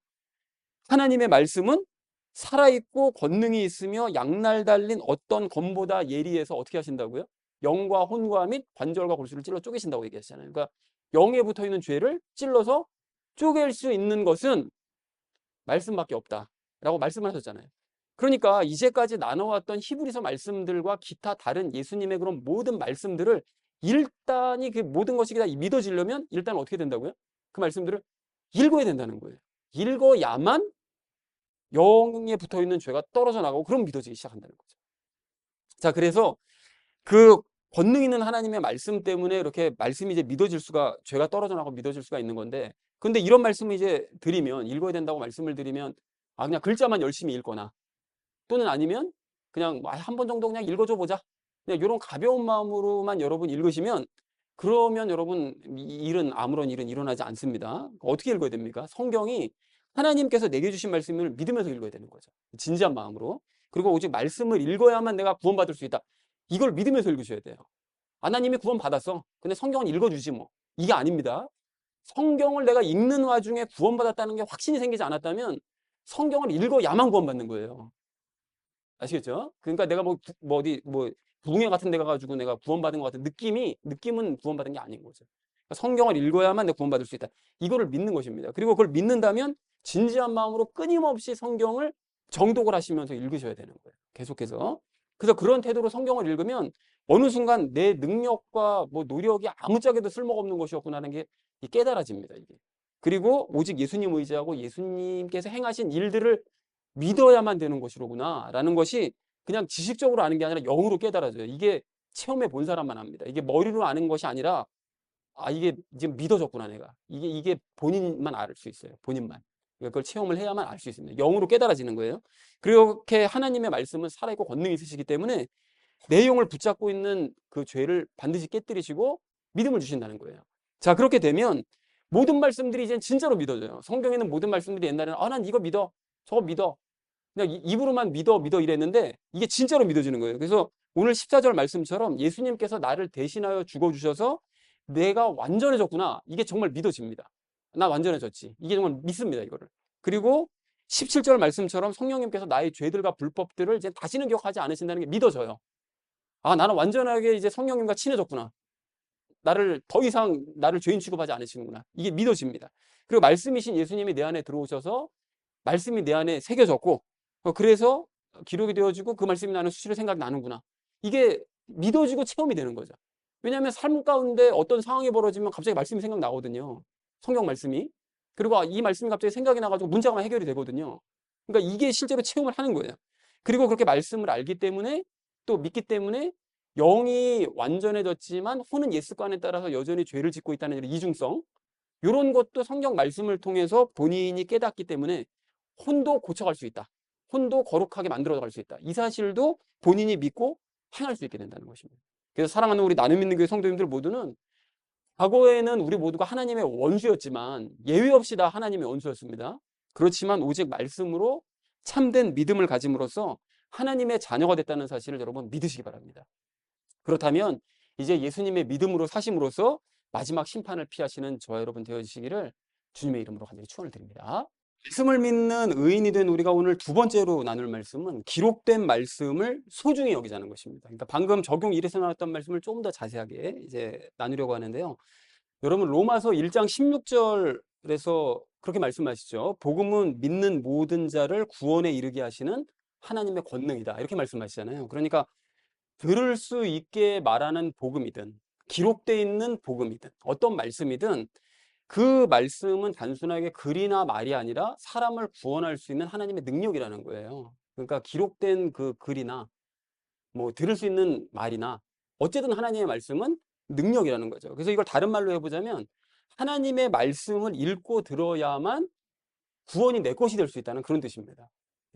하나님의 말씀은 살아있고 권능이 있으며 양날 달린 어떤 검보다 예리해서 어떻게 하신다고요? 영과 혼과 및 관절과 골수를 찔러 쪼개신다고 얘기하시잖아요. 그러니까 영에 붙어 있는 죄를 찔러서 쪼갤 수 있는 것은 말씀밖에 없다라고 말씀을 하셨잖아요. 그러니까 이제까지 나눠왔던 히브리서 말씀들과 기타 다른 예수님의 그런 모든 말씀들을 일단이 그 모든 것이 다 믿어지려면 일단 어떻게 된다고요? 그 말씀들을 읽어야 된다는 거예요. 읽어야만 영에 붙어 있는 죄가 떨어져 나가고 그럼 믿어지기 시작한다는 거죠. 자, 그래서 그 권능 있는 하나님의 말씀 때문에 이렇게 말씀이 이제 믿어질 수가, 죄가 떨어져 나가고 믿어질 수가 있는 건데, 근데 이런 말씀을 이제 드리면, 읽어야 된다고 말씀을 드리면, 그냥 글자만 열심히 읽거나, 또는 아니면 그냥 한 번 정도 그냥 읽어줘 보자, 그냥 이런 가벼운 마음으로만 여러분 읽으시면, 그러면 여러분 아무런 일은 일어나지 않습니다. 어떻게 읽어야 됩니까? 성경이 하나님께서 내게 주신 말씀을 믿으면서 읽어야 되는 거죠. 진지한 마음으로. 그리고 오직 말씀을 읽어야만 내가 구원받을 수 있다, 이걸 믿으면서 읽으셔야 돼요. 하나님이 구원 받았어, 근데 성경은 읽어주지 뭐, 이게 아닙니다. 성경을 내가 읽는 와중에 구원받았다는 게 확신이 생기지 않았다면 성경을 읽어야만 구원받는 거예요. 아시겠죠? 그러니까 내가 어디 부흥회 같은 데 가가지고 내가 구원받은 것 같은 느낌은 구원받은 게 아닌 거죠. 그러니까 성경을 읽어야만 내가 구원받을 수 있다, 이거를 믿는 것입니다. 그리고 그걸 믿는다면 진지한 마음으로 끊임없이 성경을 정독을 하시면서 읽으셔야 되는 거예요, 계속해서. 그래서 그런 태도로 성경을 읽으면 어느 순간 내 능력과 노력이 아무짝에도 쓸모가 없는 것이었구나라는 게 깨달아집니다, 이게. 그리고 오직 예수님 의지하고 예수님께서 행하신 일들을 믿어야만 되는 것이로구나 라는 것이 그냥 지식적으로 아는 게 아니라 영으로 깨달아져요. 이게 체험해 본 사람만 합니다. 이게 머리로 아는 것이 아니라, 이게 지금 믿어졌구나, 내가. 이게 본인만 알 수 있어요. 본인만. 그걸 체험을 해야만 알 수 있습니다. 영으로 깨달아지는 거예요. 그렇게 하나님의 말씀은 살아있고 권능이 있으시기 때문에 내용을 붙잡고 있는 그 죄를 반드시 깨뜨리시고 믿음을 주신다는 거예요. 자, 그렇게 되면 모든 말씀들이 이제 진짜로 믿어져요. 성경에 있는 모든 말씀들이 옛날에는 난 이거 믿어, 저거 믿어, 그냥 입으로만 믿어 이랬는데 이게 진짜로 믿어지는 거예요. 그래서 오늘 14절 말씀처럼 예수님께서 나를 대신하여 죽어주셔서 내가 완전해졌구나, 이게 정말 믿어집니다. 나 완전해졌지, 이게 정말 믿습니다, 이거를. 그리고 17절 말씀처럼 성령님께서 나의 죄들과 불법들을 이제 다시는 기억하지 않으신다는 게 믿어져요. 나는 완전하게 이제 성령님과 친해졌구나, 더 이상 나를 죄인 취급하지 않으시는구나, 이게 믿어집니다. 그리고 말씀이신 예수님이 내 안에 들어오셔서 말씀이 내 안에 새겨졌고, 그래서 기록이 되어지고 그 말씀이 나는 수시로 생각이 나는구나, 이게 믿어지고 체험이 되는 거죠. 왜냐하면 삶 가운데 어떤 상황이 벌어지면 갑자기 말씀이 생각나거든요, 성경 말씀이. 그리고 이 말씀이 갑자기 생각이 나가지고 문제가 해결이 되거든요. 그러니까 이게 실제로 체험을 하는 거예요. 그리고 그렇게 말씀을 알기 때문에, 또 믿기 때문에 영이 완전해졌지만 혼은 옛 습관에 따라서 여전히 죄를 짓고 있다는 이중성, 이런 것도 성경 말씀을 통해서 본인이 깨닫기 때문에 혼도 고쳐갈 수 있다, 혼도 거룩하게 만들어갈 수 있다, 이 사실도 본인이 믿고 행할 수 있게 된다는 것입니다. 그래서 사랑하는 우리 나눔 있는 교회 성도님들 모두는, 과거에는 우리 모두가 하나님의 원수였지만 예외 없이 다 하나님의 원수였습니다. 그렇지만 오직 말씀으로 참된 믿음을 가짐으로써 하나님의 자녀가 됐다는 사실을 여러분 믿으시기 바랍니다. 그렇다면 이제 예수님의 믿음으로 사심으로써 마지막 심판을 피하시는 저와 여러분 되어주시기를 주님의 이름으로 간절히 축원을 드립니다. 말씀을 믿는 의인이 된 우리가 오늘 두 번째로 나눌 말씀은 기록된 말씀을 소중히 여기자는 것입니다. 그러니까 방금 적용 1에서 나왔던 말씀을 조금 더 자세하게 이제 나누려고 하는데요. 여러분 로마서 1장 16절에서 그렇게 말씀하시죠. 복음은 믿는 모든 자를 구원에 이르게 하시는 하나님의 권능이다. 이렇게 말씀하시잖아요. 그러니까 들을 수 있게 말하는 복음이든 기록되어 있는 복음이든 어떤 말씀이든 그 말씀은 단순하게 글이나 말이 아니라 사람을 구원할 수 있는 하나님의 능력이라는 거예요. 그러니까 기록된 그 글이나 뭐 들을 수 있는 말이나 어쨌든 하나님의 말씀은 능력이라는 거죠. 그래서 이걸 다른 말로 해보자면 하나님의 말씀을 읽고 들어야만 구원이 내 것이 될 수 있다는 그런 뜻입니다.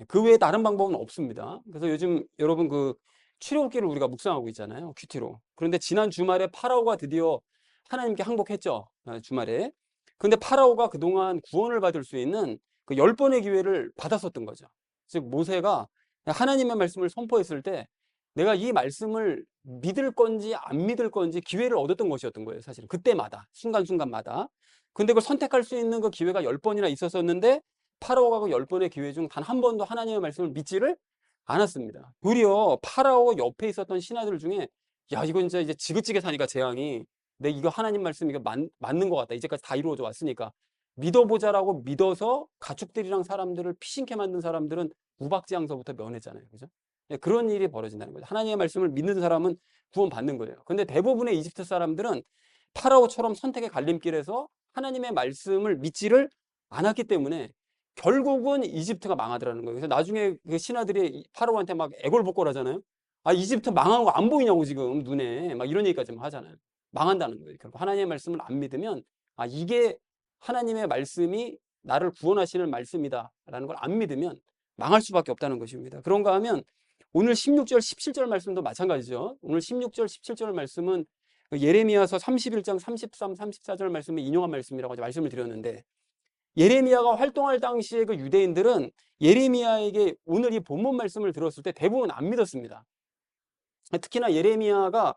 그 외에 다른 방법은 없습니다. 그래서 요즘 여러분 그 출애굽기를 우리가 묵상하고 있잖아요. 큐티로. 그런데 지난 주말에 파라오가 드디어 하나님께 항복했죠. 주말에. 근데 파라오가 그동안 구원을 받을 수 있는 그 10번의 기회를 받았었던 거죠. 즉 모세가 하나님의 말씀을 선포했을 때 내가 이 말씀을 믿을 건지 안 믿을 건지 기회를 얻었던 것이었던 거예요. 사실은 그때마다 순간순간마다. 근데 그걸 선택할 수 있는 그 기회가 10번이나 있었었는데 파라오가 그 10번의 기회 중 단 한 번도 하나님의 말씀을 믿지를 않았습니다. 도리어 파라오 옆에 있었던 신하들 중에 야 이거 진짜 이제 지긋지긋 하니까 재앙이 내 이거 하나님 말씀 이거 맞는 것 같다. 이제까지 다 이루어져 왔으니까 믿어보자라고 믿어서 가축들이랑 사람들을 피신케 만든 사람들은 우박지항서부터 면했잖아요. 그죠? 예, 그런 일이 벌어진다는 거죠. 하나님의 말씀을 믿는 사람은 구원받는 거예요. 근데 대부분의 이집트 사람들은 파라오처럼 선택의 갈림길에서 하나님의 말씀을 믿지를 않았기 때문에 결국은 이집트가 망하더라는 거예요. 그래서 나중에 그 신하들이 파라오한테 막 애걸복걸하잖아요. 아 이집트 망한 거 안 보이냐고 지금 눈에 막 이런 얘기까지 하잖아요. 망한다는 거예요. 결국 하나님의 말씀을 안 믿으면 아 이게 하나님의 말씀이 나를 구원하시는 말씀이다라는 걸 안 믿으면 망할 수밖에 없다는 것입니다. 그런가 하면 오늘 16절, 17절 말씀도 마찬가지죠. 오늘 16절, 17절 말씀은 예레미야서 31장 33, 34절 말씀을 인용한 말씀이라고 말씀을 드렸는데 예레미야가 활동할 당시에 그 유대인들은 예레미야에게 오늘 이 본문 말씀을 들었을 때 대부분 안 믿었습니다. 특히나 예레미야가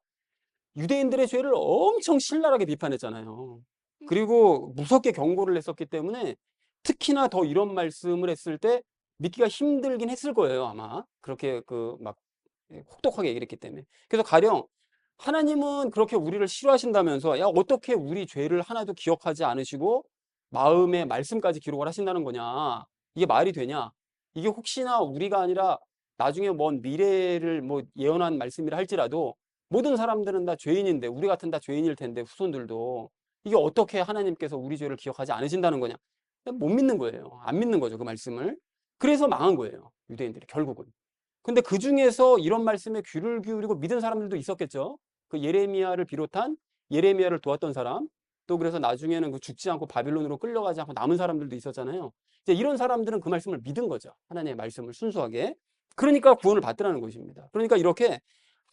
유대인들의 죄를 엄청 신랄하게 비판했잖아요. 그리고 무섭게 경고를 했었기 때문에 특히나 더 이런 말씀을 했을 때 믿기가 힘들긴 했을 거예요, 아마. 그렇게 그 막 혹독하게 얘기를 했기 때문에. 그래서 가령 하나님은 그렇게 우리를 싫어하신다면서 야, 어떻게 우리 죄를 하나도 기억하지 않으시고 마음의 말씀까지 기록을 하신다는 거냐? 이게 말이 되냐? 이게 혹시나 우리가 아니라 나중에 먼 미래를 뭐 예언한 말씀이라 할지라도 모든 사람들은 다 죄인인데 우리 같은 다 죄인일 텐데 후손들도 이게 어떻게 하나님께서 우리 죄를 기억하지 않으신다는 거냐? 못 믿는 거예요. 안 믿는 거죠, 그 말씀을. 그래서 망한 거예요, 유대인들이 결국은. 근데 그 중에서 이런 말씀에 귀를 기울이고 믿은 사람들도 있었겠죠. 그 예레미야를 비롯한 예레미야를 도왔던 사람, 또 그래서 나중에는 그 죽지 않고 바빌론으로 끌려가지 않고 남은 사람들도 있었잖아요. 이제 이런 사람들은 그 말씀을 믿은 거죠. 하나님의 말씀을 순수하게. 그러니까 구원을 받더라는 것입니다. 그러니까 이렇게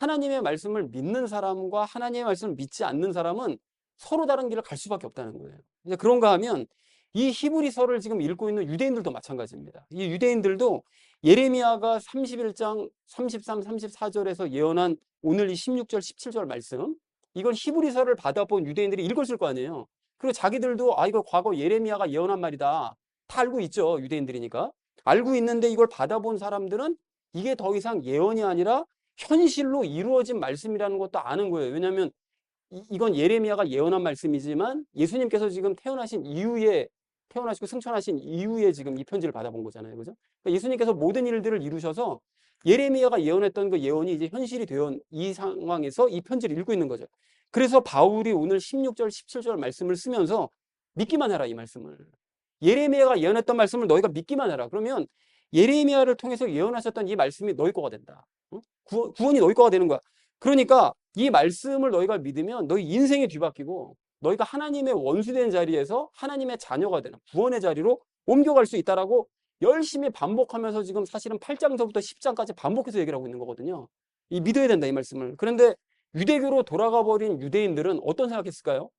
하나님의 말씀을 믿는 사람과 하나님의 말씀을 믿지 않는 사람은 서로 다른 길을 갈 수밖에 없다는 거예요. 이제 그런가 하면 이 히브리서를 지금 읽고 있는 유대인들도 마찬가지입니다. 이 유대인들도 예레미야가 31장 33, 34절에서 예언한 오늘 이 16절, 17절 말씀, 이건 히브리서를 받아본 유대인들이 읽었을 거 아니에요. 그리고 자기들도 아 이거 과거 예레미야가 예언한 말이다. 다 알고 있죠. 유대인들이니까. 알고 있는데 이걸 받아본 사람들은 이게 더 이상 예언이 아니라 현실로 이루어진 말씀이라는 것도 아는 거예요. 왜냐하면 이건 예레미야가 예언한 말씀이지만 예수님께서 지금 태어나신 이후에 태어나시고 승천하신 이후에 지금 이 편지를 받아본 거잖아요. 그죠? 그러니까 예수님께서 모든 일들을 이루셔서 예레미야가 예언했던 그 예언이 이제 현실이 되온 이 상황에서 이 편지를 읽고 있는 거죠. 그래서 바울이 오늘 16절, 17절 말씀을 쓰면서 믿기만 해라 이 말씀을. 예레미야가 예언했던 말씀을 너희가 믿기만 해라. 그러면 예레미야를 통해서 예언하셨던 이 말씀이 너희 거가 된다. 구원이 너희 거가 되는 거야. 그러니까 이 말씀을 너희가 믿으면 너희 인생이 뒤바뀌고 너희가 하나님의 원수된 자리에서 하나님의 자녀가 되는 구원의 자리로 옮겨갈 수 있다라고 열심히 반복하면서 지금 사실은 8장서부터 10장까지 반복해서 얘기를 하고 있는 거거든요. 이 믿어야 된다 이 말씀을. 그런데 유대교로 돌아가 버린 유대인들은 어떤 생각했을까요?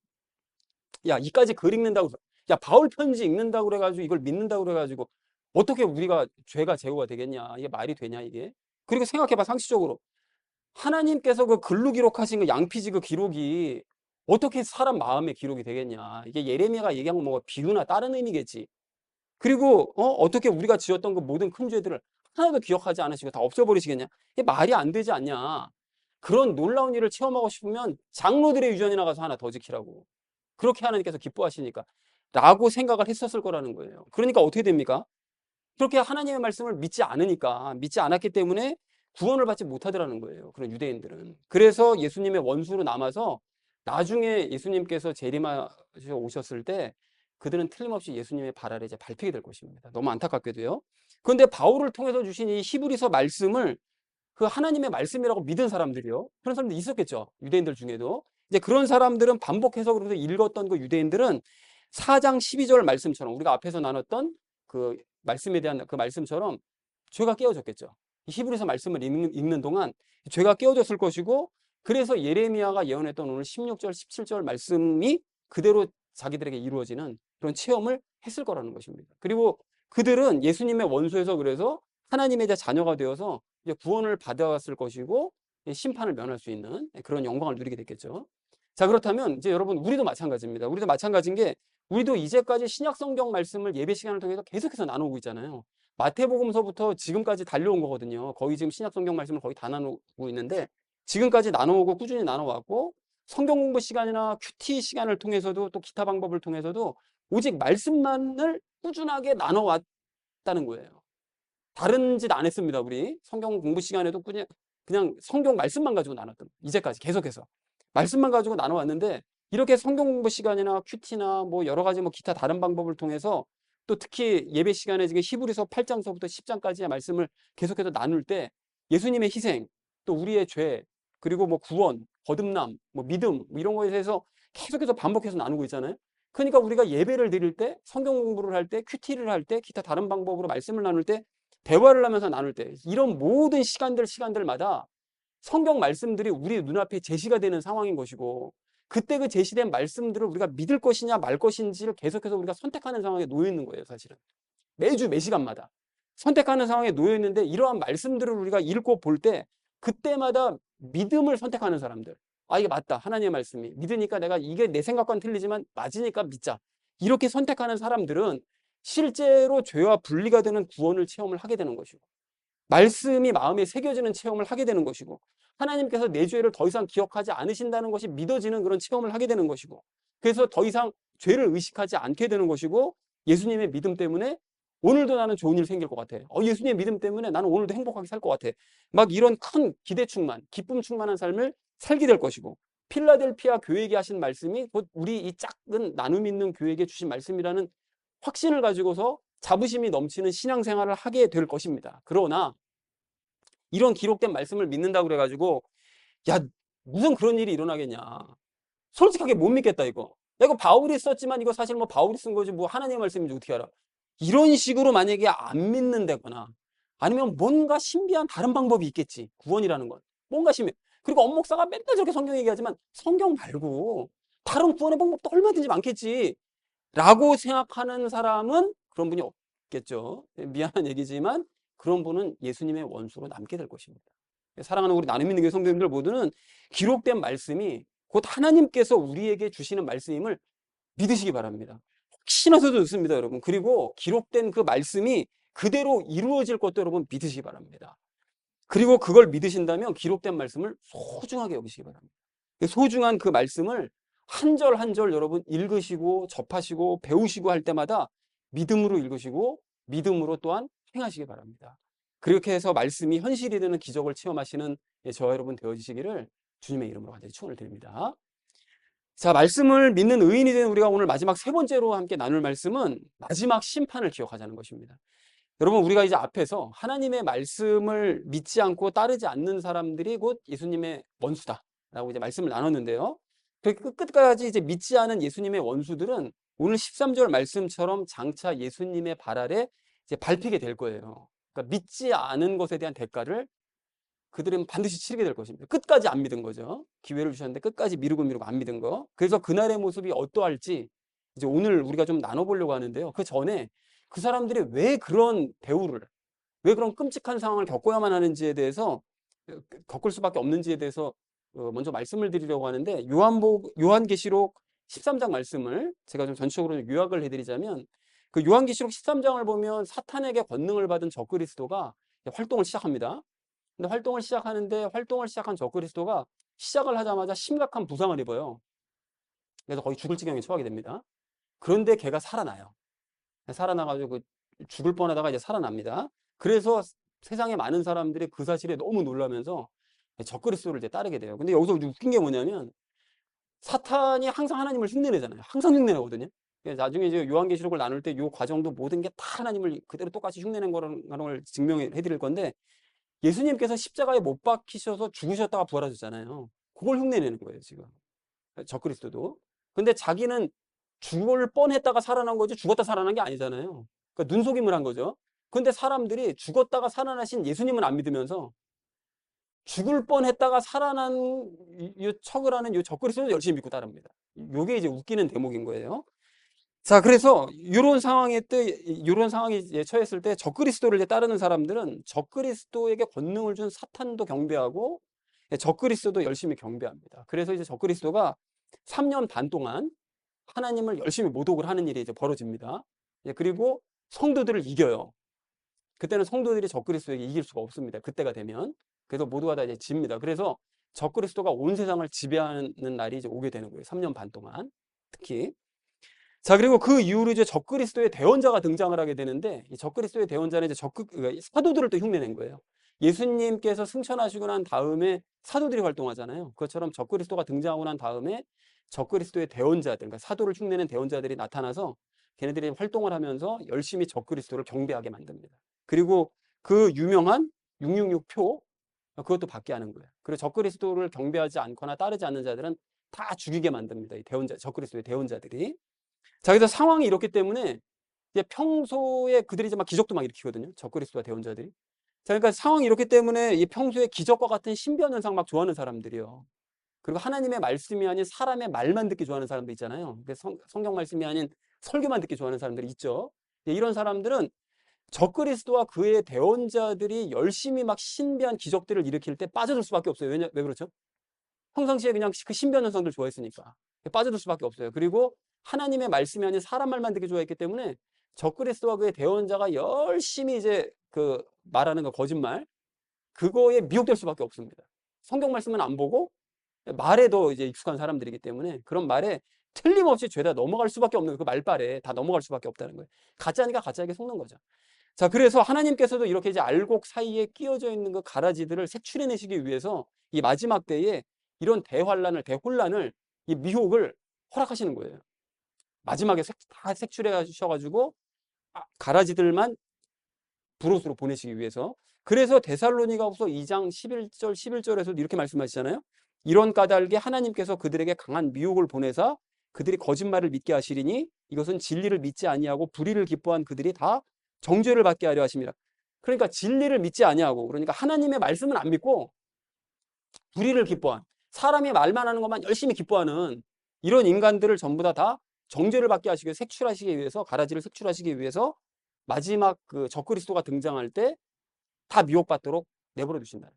야 이까지 글 읽는다고 야 바울 편지 읽는다고 그래가지고 이걸 믿는다고 그래가지고 어떻게 우리가 죄가 제거가 되겠냐 이게 말이 되냐 이게. 그리고 생각해봐 상식적으로 하나님께서 그 글로 기록하신 그 양피지 그 기록이 어떻게 사람 마음의 기록이 되겠냐. 이게 예레미야가 얘기한 건 뭐 비유나 다른 의미겠지. 그리고 어떻게 우리가 지었던 그 모든 큰 죄들을 하나도 기억하지 않으시고 다 없애버리시겠냐? 이게 말이 안 되지 않냐? 그런 놀라운 일을 체험하고 싶으면 장로들의 유전이나 가서 하나 더 지키라고. 그렇게 하나님께서 기뻐하시니까. 라고 생각을 했었을 거라는 거예요. 그러니까 어떻게 됩니까? 그렇게 하나님의 말씀을 믿지 않으니까, 믿지 않았기 때문에 구원을 받지 못하더라는 거예요. 그런 유대인들은. 그래서 예수님의 원수로 남아서 나중에 예수님께서 재림하셔 오셨을 때 그들은 틀림없이 예수님의 발 아래 이제 밟히게 될 것입니다. 너무 안타깝게도요. 그런데 바울을 통해서 주신 이 히브리서 말씀을 그 하나님의 말씀이라고 믿은 사람들이요. 그런 사람들이 있었겠죠. 유대인들 중에도. 이제 그런 사람들은 반복 해석으로 읽었던 그 유대인들은 4장 12절 말씀처럼 우리가 앞에서 나눴던 그 말씀에 대한 그 말씀처럼 죄가 깨어졌겠죠. 히브리서 말씀을 읽는 동안 죄가 깨어졌을 것이고, 그래서 예레미야가 예언했던 오늘 16절, 17절 말씀이 그대로 자기들에게 이루어지는 그런 체험을 했을 거라는 것입니다. 그리고 그들은 예수님의 원수에서 그래서 하나님의 자녀가 되어서 이제 구원을 받아왔을 것이고 심판을 면할 수 있는 그런 영광을 누리게 됐겠죠. 자, 그렇다면 이제 여러분 우리도 마찬가지입니다. 우리도 마찬가지인 게 우리도 이제까지 신약 성경 말씀을 예배 시간을 통해서 계속해서 나누고 있잖아요. 마태복음서부터 지금까지 달려온 거거든요. 거의 지금 신약 성경 말씀을 거의 다 나누고 있는데 지금까지 나눠오고 꾸준히 나눠왔고, 성경 공부 시간이나 큐티 시간을 통해서도 또 기타 방법을 통해서도 오직 말씀만을 꾸준하게 나눠왔다는 거예요. 다른 짓 안 했습니다. 우리 성경 공부 시간에도 그냥 성경 말씀만 가지고 나눴던, 이제까지 계속해서 말씀만 가지고 나눠왔는데, 이렇게 성경 공부 시간이나 큐티나 뭐 여러 가지 뭐 기타 다른 방법을 통해서 또 특히 예배 시간에 지금 히브리서 8장서부터 10장까지의 말씀을 계속해서 나눌 때 예수님의 희생, 또 우리의 죄, 그리고 뭐 구원, 거듭남, 뭐 믿음, 뭐 이런 거에 대해서 계속해서 반복해서 나누고 있잖아요. 그러니까 우리가 예배를 드릴 때, 성경 공부를 할 때, 큐티를 할 때, 기타 다른 방법으로 말씀을 나눌 때, 대화를 하면서 나눌 때, 이런 모든 시간들마다 성경 말씀들이 우리 눈앞에 제시가 되는 상황인 것이고, 그때 그 제시된 말씀들을 우리가 믿을 것이냐 말 것인지를 계속해서 우리가 선택하는 상황에 놓여 있는 거예요, 사실은. 매주 매 시간마다 선택하는 상황에 놓여 있는데, 이러한 말씀들을 우리가 읽고 볼 때 그때마다 믿음을 선택하는 사람들, 아 이게 맞다, 하나님의 말씀이 믿으니까 내가 이게 내 생각과는 틀리지만 맞으니까 믿자, 이렇게 선택하는 사람들은 실제로 죄와 분리가 되는 구원을 체험을 하게 되는 것이고, 말씀이 마음에 새겨지는 체험을 하게 되는 것이고, 하나님께서 내 죄를 더 이상 기억하지 않으신다는 것이 믿어지는 그런 체험을 하게 되는 것이고, 그래서 더 이상 죄를 의식하지 않게 되는 것이고, 예수님의 믿음 때문에 오늘도 나는 좋은 일 생길 것 같아. 예수님의 믿음 때문에 나는 오늘도 행복하게 살 것 같아. 막 이런 큰 기대 충만, 기쁨 충만한 삶을 살게 될 것이고, 필라델피아 교회에게 하신 말씀이 곧 우리 이 작은 나눔 있는 교회에게 주신 말씀이라는 확신을 가지고서 자부심이 넘치는 신앙생활을 하게 될 것입니다. 그러나 이런 기록된 말씀을 믿는다고 그래가지고 야 무슨 그런 일이 일어나겠냐, 솔직하게 못 믿겠다 이거. 이거 바울이 썼지만 이거 사실 뭐 바울이 쓴 거지 뭐 하나님의 말씀인지 어떻게 알아, 이런 식으로 만약에 안 믿는다거나 아니면 뭔가 신비한 다른 방법이 있겠지, 구원이라는 건 뭔가 신비. 그리고 엄 목사가 맨날 저렇게 성경 얘기하지만 성경 말고 다른 구원의 방법도 얼마든지 많겠지 라고 생각하는 사람은 그런 분이 없겠죠. 미안한 얘기지만 그런 분은 예수님의 원수로 남게 될 것입니다. 사랑하는 우리 나눔 있는 교회 성도님들 모두는 기록된 말씀이 곧 하나님께서 우리에게 주시는 말씀임을 믿으시기 바랍니다. 혹시나 해도 좋습니다, 여러분. 그리고 기록된 그 말씀이 그대로 이루어질 것도 여러분 믿으시기 바랍니다. 그리고 그걸 믿으신다면 기록된 말씀을 소중하게 여기시기 바랍니다. 소중한 그 말씀을 한 절 한 절 여러분 읽으시고 접하시고 배우시고 할 때마다 믿음으로 읽으시고 믿음으로 또한 행하시기 바랍니다. 그렇게 해서 말씀이 현실이 되는 기적을 체험하시는 저와 여러분 되어주시기를 주님의 이름으로 간절히 축원을 드립니다. 자, 말씀을 믿는 의인이 된 우리가 오늘 마지막 세 번째로 함께 나눌 말씀은 마지막 심판을 기억하자는 것입니다. 여러분, 우리가 이제 앞에서 하나님의 말씀을 믿지 않고 따르지 않는 사람들이 곧 예수님의 원수다라고 이제 말씀을 나눴는데요. 그 끝까지 이제 믿지 않은 예수님의 원수들은 오늘 13절 말씀처럼 장차 예수님의 발 아래 이제 밟히게 될 거예요. 그러니까 믿지 않은 것에 대한 대가를 그들은 반드시 치르게 될 것입니다. 끝까지 안 믿은 거죠. 기회를 주셨는데 끝까지 미루고 안 믿은 거. 그래서 그날의 모습이 어떠할지 이제 오늘 우리가 좀 나눠보려고 하는데요. 그 전에 그 사람들이 왜 그런 대우를, 왜 그런 끔찍한 상황을 겪어야만 하는지에 대해서, 겪을 수밖에 없는지에 대해서 먼저 말씀을 드리려고 하는데, 요한계시록 13장 말씀을 제가 좀 전체적으로 요약을 해드리자면, 그 요한계시록 13장을 보면 사탄에게 권능을 받은 적그리스도가 활동을 시작합니다. 근데 활동을 시작하는데 활동을 시작한 적그리스도가 시작을 하자마자 심각한 부상을 입어요. 그래서 거의 죽을 지경에 처하게 됩니다. 그런데 걔가 살아나요. 살아나가지고 죽을 뻔하다가 이제 살아납니다. 그래서 세상에 많은 사람들이 그 사실에 너무 놀라면서 적그리스도를 이제 따르게 돼요. 근데 여기서 웃긴 게 뭐냐면 사탄이 항상 하나님을 흉내내잖아요. 항상 흉내내거든요. 그래서 나중에 이제 요한계시록을 나눌 때 이 과정도 모든 게 다 하나님을 그대로 똑같이 흉내낸 거라는 걸 증명해 드릴 건데 예수님께서 십자가에 못 박히셔서 죽으셨다가 부활하셨잖아요. 그걸 흉내내는 거예요, 지금. 적그리스도도. 근데 자기는 죽을 뻔했다가 살아난 거지 죽었다 살아난 게 아니잖아요. 그러니까 눈속임을 한 거죠. 근데 사람들이 죽었다가 살아나신 예수님은 안 믿으면서 죽을 뻔했다가 살아난 이 척을 하는 이 적그리스도를 열심히 믿고 따릅니다. 요게 이제 웃기는 대목인 거예요. 자, 그래서 이런 상황에 이제 처했을 때 적그리스도를 이제 따르는 사람들은 적그리스도에게 권능을 준 사탄도 경배하고 적그리스도도 열심히 경배합니다. 그래서 이제 적그리스도가 3년 반 동안 하나님을 열심히 모독을 하는 일이 이제 벌어집니다. 그리고 성도들을 이겨요. 그때는 성도들이 적그리스도에게 이길 수가 없습니다. 그때가 되면. 그래서 모두가 다 이제 집니다. 그래서 적그리스도가 온 세상을 지배하는 날이 이제 오게 되는 거예요. 3년 반 동안. 특히. 자, 그리고 그 이후로 이제 적그리스도의 대언자가 등장을 하게 되는데, 이 적그리스도의 대언자는 이제 사도들을 또 흉내낸 거예요. 예수님께서 승천하시고 난 다음에 사도들이 활동하잖아요. 그것처럼 적그리스도가 등장하고 난 다음에 적그리스도의 대언자들, 그러니까 사도를 흉내낸 대언자들이 나타나서 걔네들이 활동을 하면서 열심히 적그리스도를 경배하게 만듭니다. 그리고 그 유명한 666표, 그것도 받게 하는 거예요. 그리고 적그리스도를 경배하지 않거나 따르지 않는 자들은 다 죽이게 만듭니다. 이 적그리스도의 대언자들이. 자, 그래서 상황이 이렇기 때문에 이제 평소에 그들이 이제 막 기적도 막 일으키거든요. 적그리스도와 대언자들이. 자, 그러니까 상황이 이렇기 때문에 이 평소에 기적과 같은 신비한 현상 막 좋아하는 사람들이요. 그리고 하나님의 말씀이 아닌 사람의 말만 듣기 좋아하는 사람들 있잖아요. 성경 말씀이 아닌 설교만 듣기 좋아하는 사람들이 있죠. 이런 사람들은 적그리스도와 그의 대언자들이 열심히 막 신비한 기적들을 일으킬 때 빠져들 수밖에 없어요. 왜 그렇죠? 평상시에 그냥 그 신비한 현상들 좋아했으니까 빠져들 수밖에 없어요. 그리고 하나님의 말씀이 아닌 사람 말만 듣기 좋아했기 때문에 적그리스도와 그의 대언자가 열심히 이제 그 말하는 거 거짓말 그거에 미혹될 수밖에 없습니다. 성경 말씀은 안 보고 말에 더 이제 익숙한 사람들이기 때문에 그런 말에 틀림없이 죄다 넘어갈 수밖에 없는 그 말발에 다 넘어갈 수밖에 없다는 거예요. 가짜니까 가짜에게 속는 거죠. 자, 그래서 하나님께서도 이렇게 이제 알곡 사이에 끼어져 있는 그 가라지들을 색출해내시기 위해서 이 마지막 때에 이런 대혼란을, 이 미혹을 허락하시는 거예요. 마지막에 다 색출해 하셔가지고 가라지들만 브롯으로 보내시기 위해서. 그래서 데살로니가후서 2장 11절에서도 이렇게 말씀하시잖아요. 이런 까닭에 하나님께서 그들에게 강한 미혹을 보내사 그들이 거짓말을 믿게 하시리니 이것은 진리를 믿지 아니하고 불의를 기뻐한 그들이 다 정죄를 받게 하려 하십니다. 그러니까 진리를 믿지 아니하고, 그러니까 하나님의 말씀은 안 믿고 불의를 기뻐한, 사람이 말만 하는 것만 열심히 기뻐하는 이런 인간들을 전부 다 정죄를 받게 하시기, 색출하시기 위해서, 가라지를 색출하시기 위해서 마지막 그 적그리스도가 등장할 때 다 미혹받도록 내버려 두신다.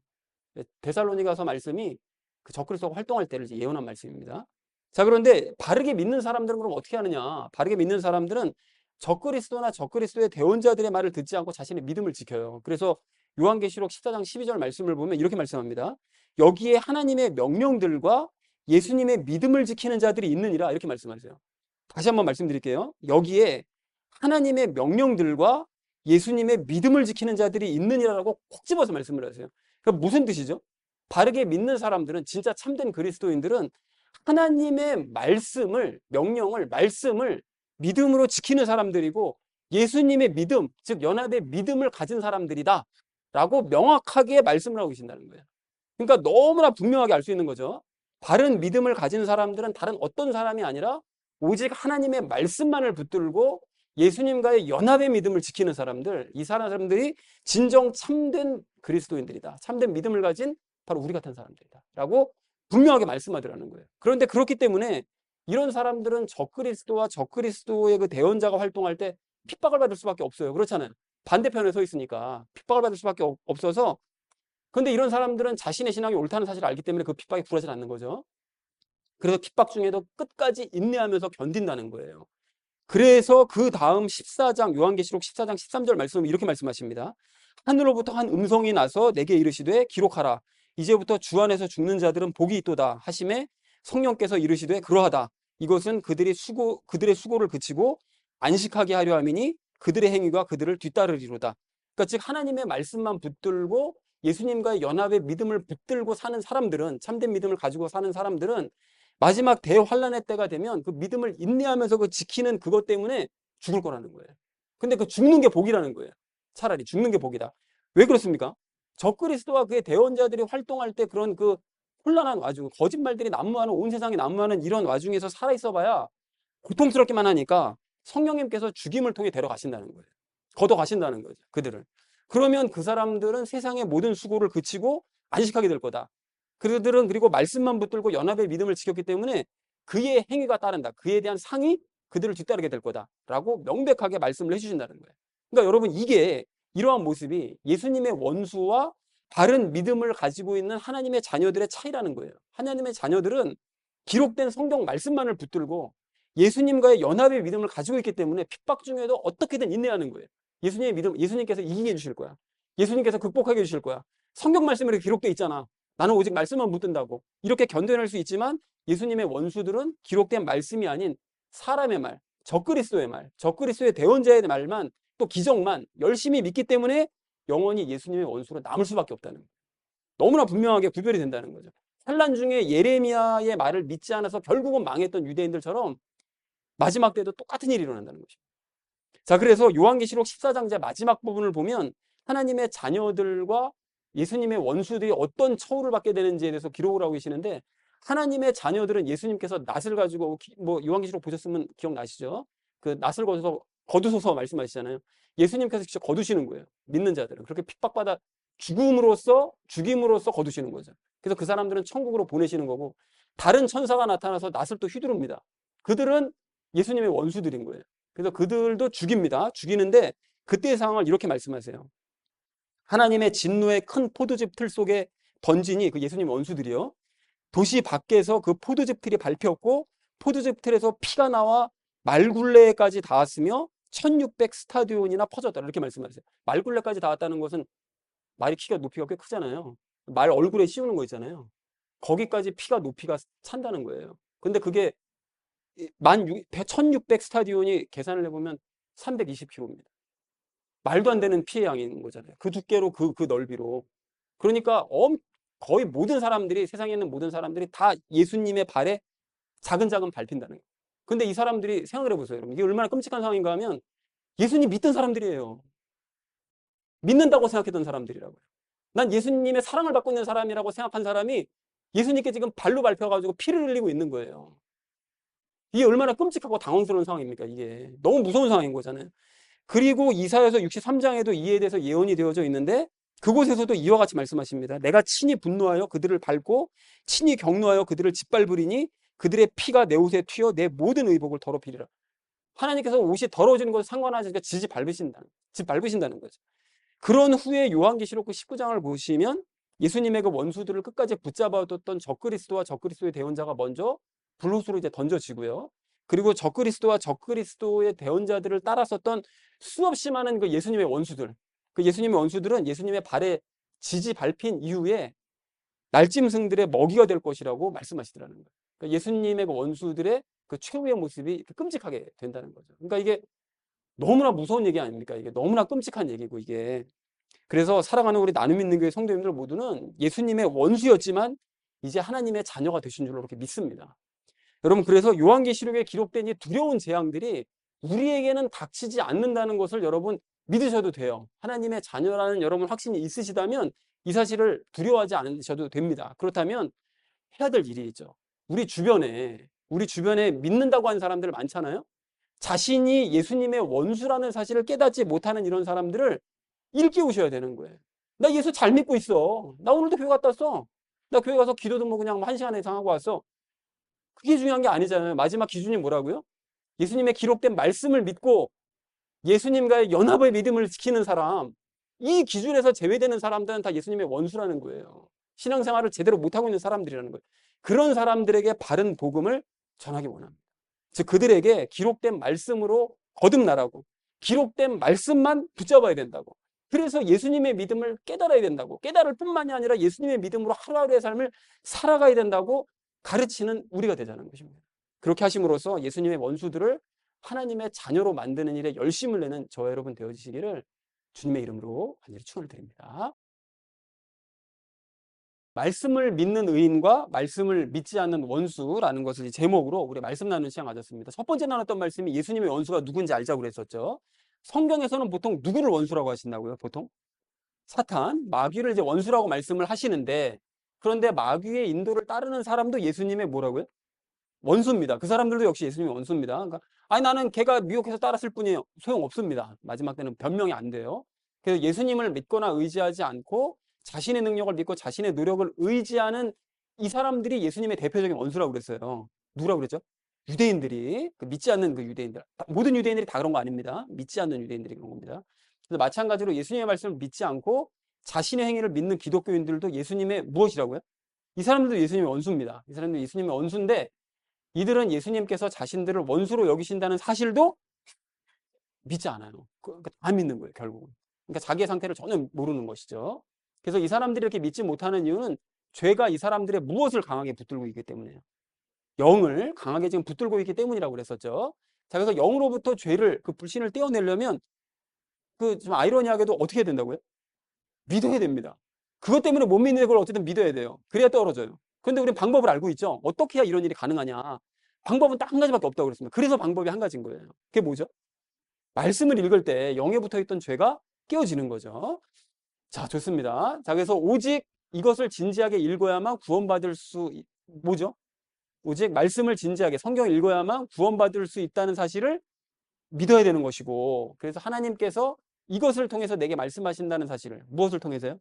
데살로니가서 말씀이 그 적그리스도가 활동할 때를 예언한 말씀입니다. 자, 그런데 바르게 믿는 사람들은 그럼 어떻게 하느냐? 바르게 믿는 사람들은 적그리스도나 적그리스도의 대언자들의 말을 듣지 않고 자신의 믿음을 지켜요. 그래서 요한계시록 14장 12절 말씀을 보면 이렇게 말씀합니다. 여기에 하나님의 명령들과 예수님의 믿음을 지키는 자들이 있느니라 이렇게 말씀하세요. 다시 한번 말씀드릴게요. 여기에 하나님의 명령들과 예수님의 믿음을 지키는 자들이 있느니라고 콕 집어서 말씀을 하세요. 그러니까 무슨 뜻이죠? 바르게 믿는 사람들은, 진짜 참된 그리스도인들은 하나님의 말씀을 믿음으로 지키는 사람들이고 예수님의 믿음, 즉 연합의 믿음을 가진 사람들이다 라고 명확하게 말씀을 하고 계신다는 거예요. 그러니까 너무나 분명하게 알 수 있는 거죠. 바른 믿음을 가진 사람들은 다른 어떤 사람이 아니라 오직 하나님의 말씀만을 붙들고 예수님과의 연합의 믿음을 지키는 사람들, 이 사람들이 진정 참된 그리스도인들이다. 참된 믿음을 가진 바로 우리 같은 사람들이다 라고 분명하게 말씀하더라는 거예요. 그런데 그렇기 때문에 이런 사람들은 적그리스도와 적그리스도의 그 대언자가 활동할 때 핍박을 받을 수밖에 없어요. 그렇잖아요. 반대편에 서 있으니까 핍박을 받을 수밖에 없어서. 그런데 이런 사람들은 자신의 신앙이 옳다는 사실을 알기 때문에 그 핍박이 굴하지 않는 거죠. 그래서 핍박 중에도 끝까지 인내하면서 견딘다는 거예요. 그래서 그 다음 14장, 요한계시록 14장 13절 말씀은 이렇게 말씀하십니다. 하늘로부터 한 음성이 나서 내게 이르시되 기록하라. 이제부터 주 안에서 죽는 자들은 복이 있도다 하심에 성령께서 이르시되 그러하다. 이것은 그들의 수고를 그치고 안식하게 하려 함이니 그들의 행위가 그들을 뒤따르리로다. 그러니까 즉 하나님의 말씀만 붙들고 예수님과의 연합의 믿음을 붙들고 사는 사람들은, 참된 믿음을 가지고 사는 사람들은 마지막 대환란의 때가 되면 그 믿음을 인내하면서 그 지키는 그것 때문에 죽을 거라는 거예요. 근데 그 죽는 게 복이라는 거예요. 차라리 죽는 게 복이다. 왜 그렇습니까? 적그리스도와 그의 대언자들이 활동할 때 그런 그 혼란한 와중, 거짓말들이 난무하는, 온 세상이 난무하는 이런 와중에서 살아있어 봐야 고통스럽기만 하니까 성령님께서 죽임을 통해 데려가신다는 거예요. 걷어가신다는 거죠, 그들을. 그러면 그 사람들은 세상의 모든 수고를 그치고 안식하게 될 거다. 그들은 그리고 말씀만 붙들고 연합의 믿음을 지켰기 때문에 그의 행위가 따른다. 그에 대한 상이 그들을 뒤따르게 될 거다라고 명백하게 말씀을 해주신다는 거예요. 그러니까 여러분, 이게 이러한 모습이 예수님의 원수와 바른 믿음을 가지고 있는 하나님의 자녀들의 차이라는 거예요. 하나님의 자녀들은 기록된 성경 말씀만을 붙들고 예수님과의 연합의 믿음을 가지고 있기 때문에 핍박 중에도 어떻게든 인내하는 거예요. 예수님의 믿음, 예수님께서 이기게 해주실 거야. 예수님께서 극복하게 해주실 거야. 성경 말씀에 기록돼 있잖아. 나는 오직 말씀만 붙든다고. 이렇게 견뎌낼 수 있지만 예수님의 원수들은 기록된 말씀이 아닌 사람의 말, 적그리스도의 말, 적그리스도의 대언자의 말만, 또 기적만 열심히 믿기 때문에 영원히 예수님의 원수로 남을 수밖에 없다는 거예요. 너무나 분명하게 구별이 된다는 거죠. 환란 중에 예레미야의 말을 믿지 않아서 결국은 망했던 유대인들처럼 마지막 때도 똑같은 일이 일어난다는 것입니다. 자, 그래서 요한계시록 14장제 마지막 부분을 보면 하나님의 자녀들과 예수님의 원수들이 어떤 처우를 받게 되는지에 대해서 기록을 하고 계시는데, 하나님의 자녀들은 예수님께서 낫을 가지고, 뭐 요한계시록 보셨으면 기억나시죠? 그 낫을 거두소서 말씀하시잖아요. 예수님께서 직접 거두시는 거예요. 믿는 자들은 그렇게 핍박받아 죽임으로써 거두시는 거죠. 그래서 그 사람들은 천국으로 보내시는 거고, 다른 천사가 나타나서 낫을 또 휘두릅니다. 그들은 예수님의 원수들인 거예요. 그래서 그들도 죽입니다. 죽이는데 그때의 상황을 이렇게 말씀하세요. 하나님의 진노의 큰 포도즙 틀 속에 던지니, 그 예수님 원수들이요, 도시 밖에서 그 포도즙 틀이 밟혔고 포도즙 틀에서 피가 나와 말굴레까지 닿았으며 1600 스타디온이나 퍼졌다, 이렇게 말씀하세요. 말굴레까지 닿았다는 것은 말이 키가 높이가 꽤 크잖아요. 말 얼굴에 씌우는 거 있잖아요. 거기까지 피가 높이가 찬다는 거예요. 근데 그게 1600 스타디온이 계산을 해보면 320km입니다. 말도 안 되는 피해 양인 거잖아요. 그 두께로, 그 넓이로. 그러니까 거의 모든 사람들이, 세상에 있는 모든 사람들이 다 예수님의 발에 자근자근 밟힌다는 거예요. 근데 이 사람들이 생각을 해보세요, 여러분. 이게 얼마나 끔찍한 상황인가 하면 예수님 믿던 사람들이에요. 믿는다고 생각했던 사람들이라고요. 난 예수님의 사랑을 받고 있는 사람이라고 생각한 사람이 예수님께 지금 발로 밟혀가지고 피를 흘리고 있는 거예요. 이게 얼마나 끔찍하고 당황스러운 상황입니까? 이게 너무 무서운 상황인 거잖아요. 그리고 이사야서 63장에도 이에 대해서 예언이 되어져 있는데, 그곳에서도 이와 같이 말씀하십니다. 내가 친히 분노하여 그들을 밟고 친히 격노하여 그들을 짓밟으리니 그들의 피가 내 옷에 튀어 내 모든 의복을 더럽히리라. 하나님께서 옷이 더러워지는 것에 상관하지 않으니까 짓밟으신다는 거죠. 그런 후에 요한계시록 19장을 보시면 예수님의 그 원수들을 끝까지 붙잡아뒀던 적그리스도와 적그리스도의 대언자가 먼저 불못으로 이제 던져지고요. 그리고 적그리스도와 적그리스도의 대언자들을 따랐었던 수없이 많은 그 예수님의 원수들, 그 예수님의 원수들은 예수님의 발에 지지 밟힌 이후에 날짐승들의 먹이가 될 것이라고 말씀하시더라는 거예요. 그러니까 예수님의 그 원수들의 그 최후의 모습이 끔찍하게 된다는 거죠. 그러니까 이게 너무나 무서운 얘기 아닙니까? 이게 너무나 끔찍한 얘기고, 이게. 그래서 사랑하는 우리 나눔 있는 교회 성도님들 모두는 예수님의 원수였지만 이제 하나님의 자녀가 되신 줄로 그렇게 믿습니다. 여러분, 그래서 요한계시록에 기록된 이 두려운 재앙들이 우리에게는 닥치지 않는다는 것을 여러분 믿으셔도 돼요. 하나님의 자녀라는 여러분 확신이 있으시다면 이 사실을 두려워하지 않으셔도 됩니다. 그렇다면 해야 될 일이 있죠. 우리 주변에 믿는다고 하는 사람들 많잖아요. 자신이 예수님의 원수라는 사실을 깨닫지 못하는 이런 사람들을 일깨우셔야 되는 거예요. 나 예수 잘 믿고 있어. 나 오늘도 교회 갔다 왔어. 나 교회 가서 기도도 뭐 그냥 1시간 이상 하고 왔어. 그게 중요한 게 아니잖아요. 마지막 기준이 뭐라고요? 예수님의 기록된 말씀을 믿고 예수님과의 연합의 믿음을 지키는 사람, 이 기준에서 제외되는 사람들은 다 예수님의 원수라는 거예요. 신앙생활을 제대로 못하고 있는 사람들이라는 거예요. 그런 사람들에게 바른 복음을 전하기 원합니다. 즉 그들에게 기록된 말씀으로 거듭나라고, 기록된 말씀만 붙잡아야 된다고, 그래서 예수님의 믿음을 깨달아야 된다고, 깨달을 뿐만이 아니라 예수님의 믿음으로 하루하루의 삶을 살아가야 된다고 가르치는 우리가 되자는 것입니다. 그렇게 하심으로써 예수님의 원수들을 하나님의 자녀로 만드는 일에 열심을 내는 저와 여러분 되어지시기를 주님의 이름으로 간절히 축원을 드립니다. 말씀을 믿는 의인과 말씀을 믿지 않는 원수라는 것을 제목으로 우리 말씀 나누는 시간 가졌습니다. 첫 번째 나눴던 말씀이 예수님의 원수가 누군지 알자고 그랬었죠. 성경에서는 보통 누구를 원수라고 하신다고요? 보통 사탄, 마귀를 이제 원수라고 말씀을 하시는데, 그런데 마귀의 인도를 따르는 사람도 예수님의 뭐라고요? 원수입니다. 그 사람들도 역시 예수님의 원수입니다. 그러니까 아니 나는 걔가 미혹해서 따랐을 뿐이에요. 소용없습니다. 마지막 때는 변명이 안 돼요. 그래서 예수님을 믿거나 의지하지 않고 자신의 능력을 믿고 자신의 노력을 의지하는 이 사람들이 예수님의 대표적인 원수라고 그랬어요. 누구라고 그랬죠? 유대인들이, 믿지 않는 그 유대인들. 모든 유대인들이 다 그런 거 아닙니다. 믿지 않는 유대인들이 그런 겁니다. 그래서 마찬가지로 예수님의 말씀을 믿지 않고 자신의 행위를 믿는 기독교인들도 예수님의 무엇이라고요? 이 사람들도 예수님의 원수입니다. 이 사람들도 예수님의 원수인데, 이들은 예수님께서 자신들을 원수로 여기신다는 사실도 믿지 않아요. 안 믿는 거예요, 결국은. 그러니까 자기의 상태를 전혀 모르는 것이죠. 그래서 이 사람들이 이렇게 믿지 못하는 이유는 죄가 이 사람들의 무엇을 강하게 붙들고 있기 때문이에요. 영을 강하게 지금 붙들고 있기 때문이라고 그랬었죠. 자, 그래서 영으로부터 죄를, 그 불신을 떼어내려면 좀 아이러니하게도 어떻게 해야 된다고요? 믿어야 됩니다. 그것 때문에 못 믿는 걸 어쨌든 믿어야 돼요. 그래야 떨어져요. 그런데 우리는 방법을 알고 있죠. 어떻게 해야 이런 일이 가능하냐? 방법은 딱 한 가지밖에 없다고 그랬습니다. 그래서 방법이 한 가지인 거예요. 그게 뭐죠? 말씀을 읽을 때 영에 붙어있던 죄가 깨어지는 거죠. 자, 좋습니다. 자, 그래서 오직 이것을 진지하게 읽어야만 구원받을 수, 뭐죠? 오직 말씀을 진지하게 성경을 읽어야만 구원받을 수 있다는 사실을 믿어야 되는 것이고, 그래서 하나님께서 이것을 통해서 내게 말씀하신다는 사실을, 무엇을 통해서요?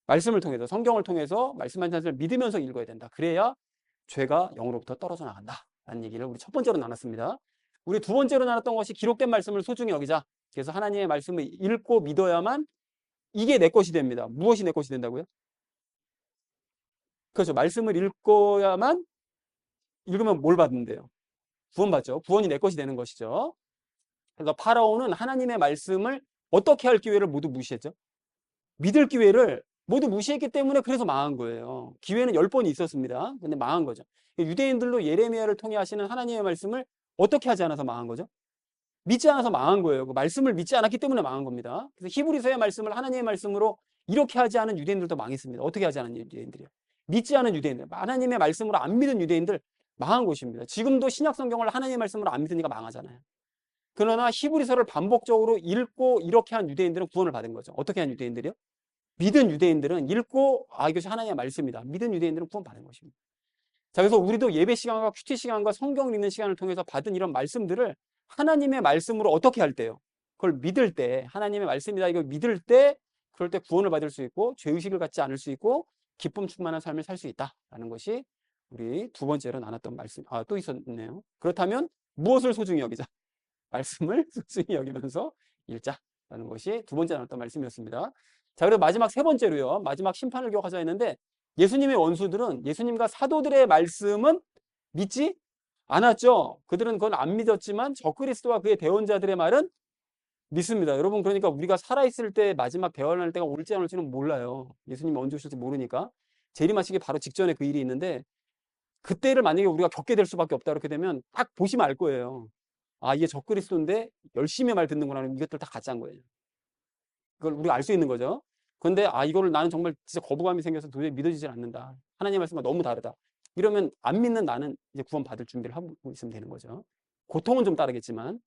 말씀을 통해서, 성경을 통해서 말씀하신 사실을 믿으면서 읽어야 된다. 그래야 죄가 영으로부터 떨어져 나간다 라는 얘기를 우리 첫 번째로 나눴습니다. 우리 두 번째로 나눴던 것이 기록된 말씀을 소중히 여기자. 그래서 하나님의 말씀을 읽고 믿어야만 이게 내 것이 됩니다. 무엇이 내 것이 된다고요? 그렇죠. 말씀을 읽어야만, 읽으면 뭘 받는데요? 구원받죠. 구원이 내 것이 되는 것이죠. 그래서 파라오는 하나님의 말씀을 어떻게 할 기회를 모두 무시했죠? 믿을 기회를 모두 무시했기 때문에 그래서 망한 거예요. 기회는 10번이 있었습니다. 근데 망한 거죠. 유대인들도 예레미야를 통해 하시는 하나님의 말씀을 어떻게 하지 않아서 망한 거죠? 믿지 않아서 망한 거예요. 그 말씀을 믿지 않았기 때문에 망한 겁니다. 그래서 히브리서의 말씀을 하나님의 말씀으로 이렇게 하지 않은 유대인들도 망했습니다. 어떻게 하지 않은 유대인들이요? 믿지 않은 유대인들, 하나님의 말씀으로 안 믿은 유대인들 망한 것입니다. 지금도 신약 성경을 하나님의 말씀으로 안 믿으니까 망하잖아요. 그러나 히브리서를 반복적으로 읽고 이렇게 한 유대인들은 구원을 받은 거죠. 어떻게 한 유대인들이요? 믿은 유대인들은 읽고 이것이 하나님의 말씀이다. 믿은 유대인들은 구원 받은 것입니다. 자, 그래서 우리도 예배 시간과 큐티 시간과 성경 읽는 시간을 통해서 받은 이런 말씀들을 하나님의 말씀으로 어떻게 할 때요? 그걸 믿을 때, 하나님의 말씀이다 이걸 믿을 때, 그럴 때 구원을 받을 수 있고 죄의식을 갖지 않을 수 있고 기쁨 충만한 삶을 살 수 있다라는 것이 우리 두 번째로 나눴던 말씀. 또 있었네요. 그렇다면 무엇을 소중히 여기자? 말씀을 소중히 여기면서 읽자라는 것이 두 번째 나눴던 말씀이었습니다. 자, 그리고 마지막 세 번째로요. 마지막 심판을 기억하자 했는데, 예수님의 원수들은 예수님과 사도들의 말씀은 믿지 않았죠. 그들은 그건 안 믿었지만 적그리스도와 그의 대언자들의 말은 믿습니다. 여러분, 그러니까 우리가 살아있을 때 마지막 대언할 때가 올지 안 올지는 몰라요. 예수님이 언제 오실지 모르니까. 재림하시기 바로 직전에 그 일이 있는데, 그때를 만약에 우리가 겪게 될 수밖에 없다 그렇게 되면 딱 보시면 알 거예요. 이게 적그리스도인데 열심히 말 듣는구나. 이것들 다 가짜인 거예요. 그걸 우리가 알 수 있는 거죠. 그런데 이거를 나는 정말 진짜 거부감이 생겨서 도저히 믿어지질 않는다. 하나님의 말씀과 너무 다르다. 이러면 안 믿는 나는 이제 구원 받을 준비를 하고 있으면 되는 거죠. 고통은 좀 따르겠지만,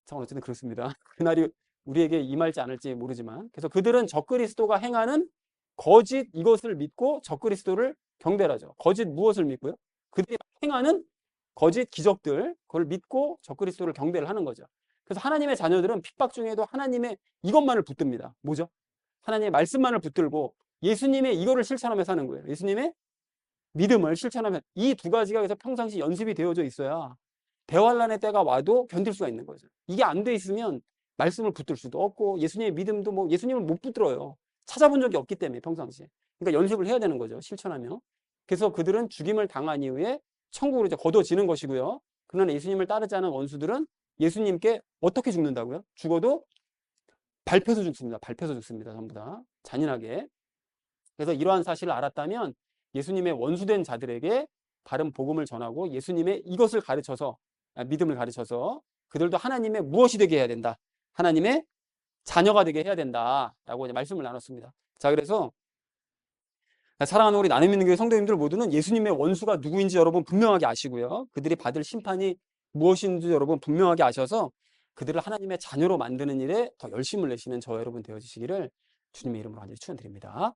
참 어쨌든 그렇습니다. 그날이 우리에게 임할지 않을지 모르지만, 그래서 그들은 적그리스도가 행하는 거짓 이것을 믿고 적그리스도를 경배하죠. 거짓 무엇을 믿고요? 그들이 행하는 거짓 기적들, 그걸 믿고 적그리스도를 경배를 하는 거죠. 그래서 하나님의 자녀들은 핍박 중에도 하나님의 이것만을 붙듭니다. 뭐죠? 하나님의 말씀만을 붙들고 예수님의 이거를 실천하며 사는 거예요. 예수님의 믿음을 실천하면 이 두 가지가 그래서 평상시 연습이 되어져 있어야 대환란의 때가 와도 견딜 수가 있는 거죠. 이게 안 돼 있으면 말씀을 붙들 수도 없고 예수님의 믿음도 예수님을 못 붙들어요. 찾아본 적이 없기 때문에 평상시에. 그러니까 연습을 해야 되는 거죠. 실천하며. 그래서 그들은 죽임을 당한 이후에 천국으로 이제 거둬지는 것이고요. 그러나 예수님을 따르지 않은 원수들은 예수님께 어떻게 죽는다고요? 죽어도 밟혀서 죽습니다. 밟혀서 죽습니다. 전부 다. 잔인하게. 그래서 이러한 사실을 알았다면 예수님의 원수된 자들에게 바른 복음을 전하고 예수님의 이것을 가르쳐서, 믿음을 가르쳐서 그들도 하나님의 무엇이 되게 해야 된다. 하나님의 자녀가 되게 해야 된다라고 이제 말씀을 나눴습니다. 자, 그래서 사랑하는 우리 나눔 있는 교회 성도님들 모두는 예수님의 원수가 누구인지 여러분 분명하게 아시고요. 그들이 받을 심판이 무엇인지 여러분 분명하게 아셔서 그들을 하나님의 자녀로 만드는 일에 더 열심을 내시는 저 여러분 되어주시기를 주님의 이름으로 간절히 축원드립니다.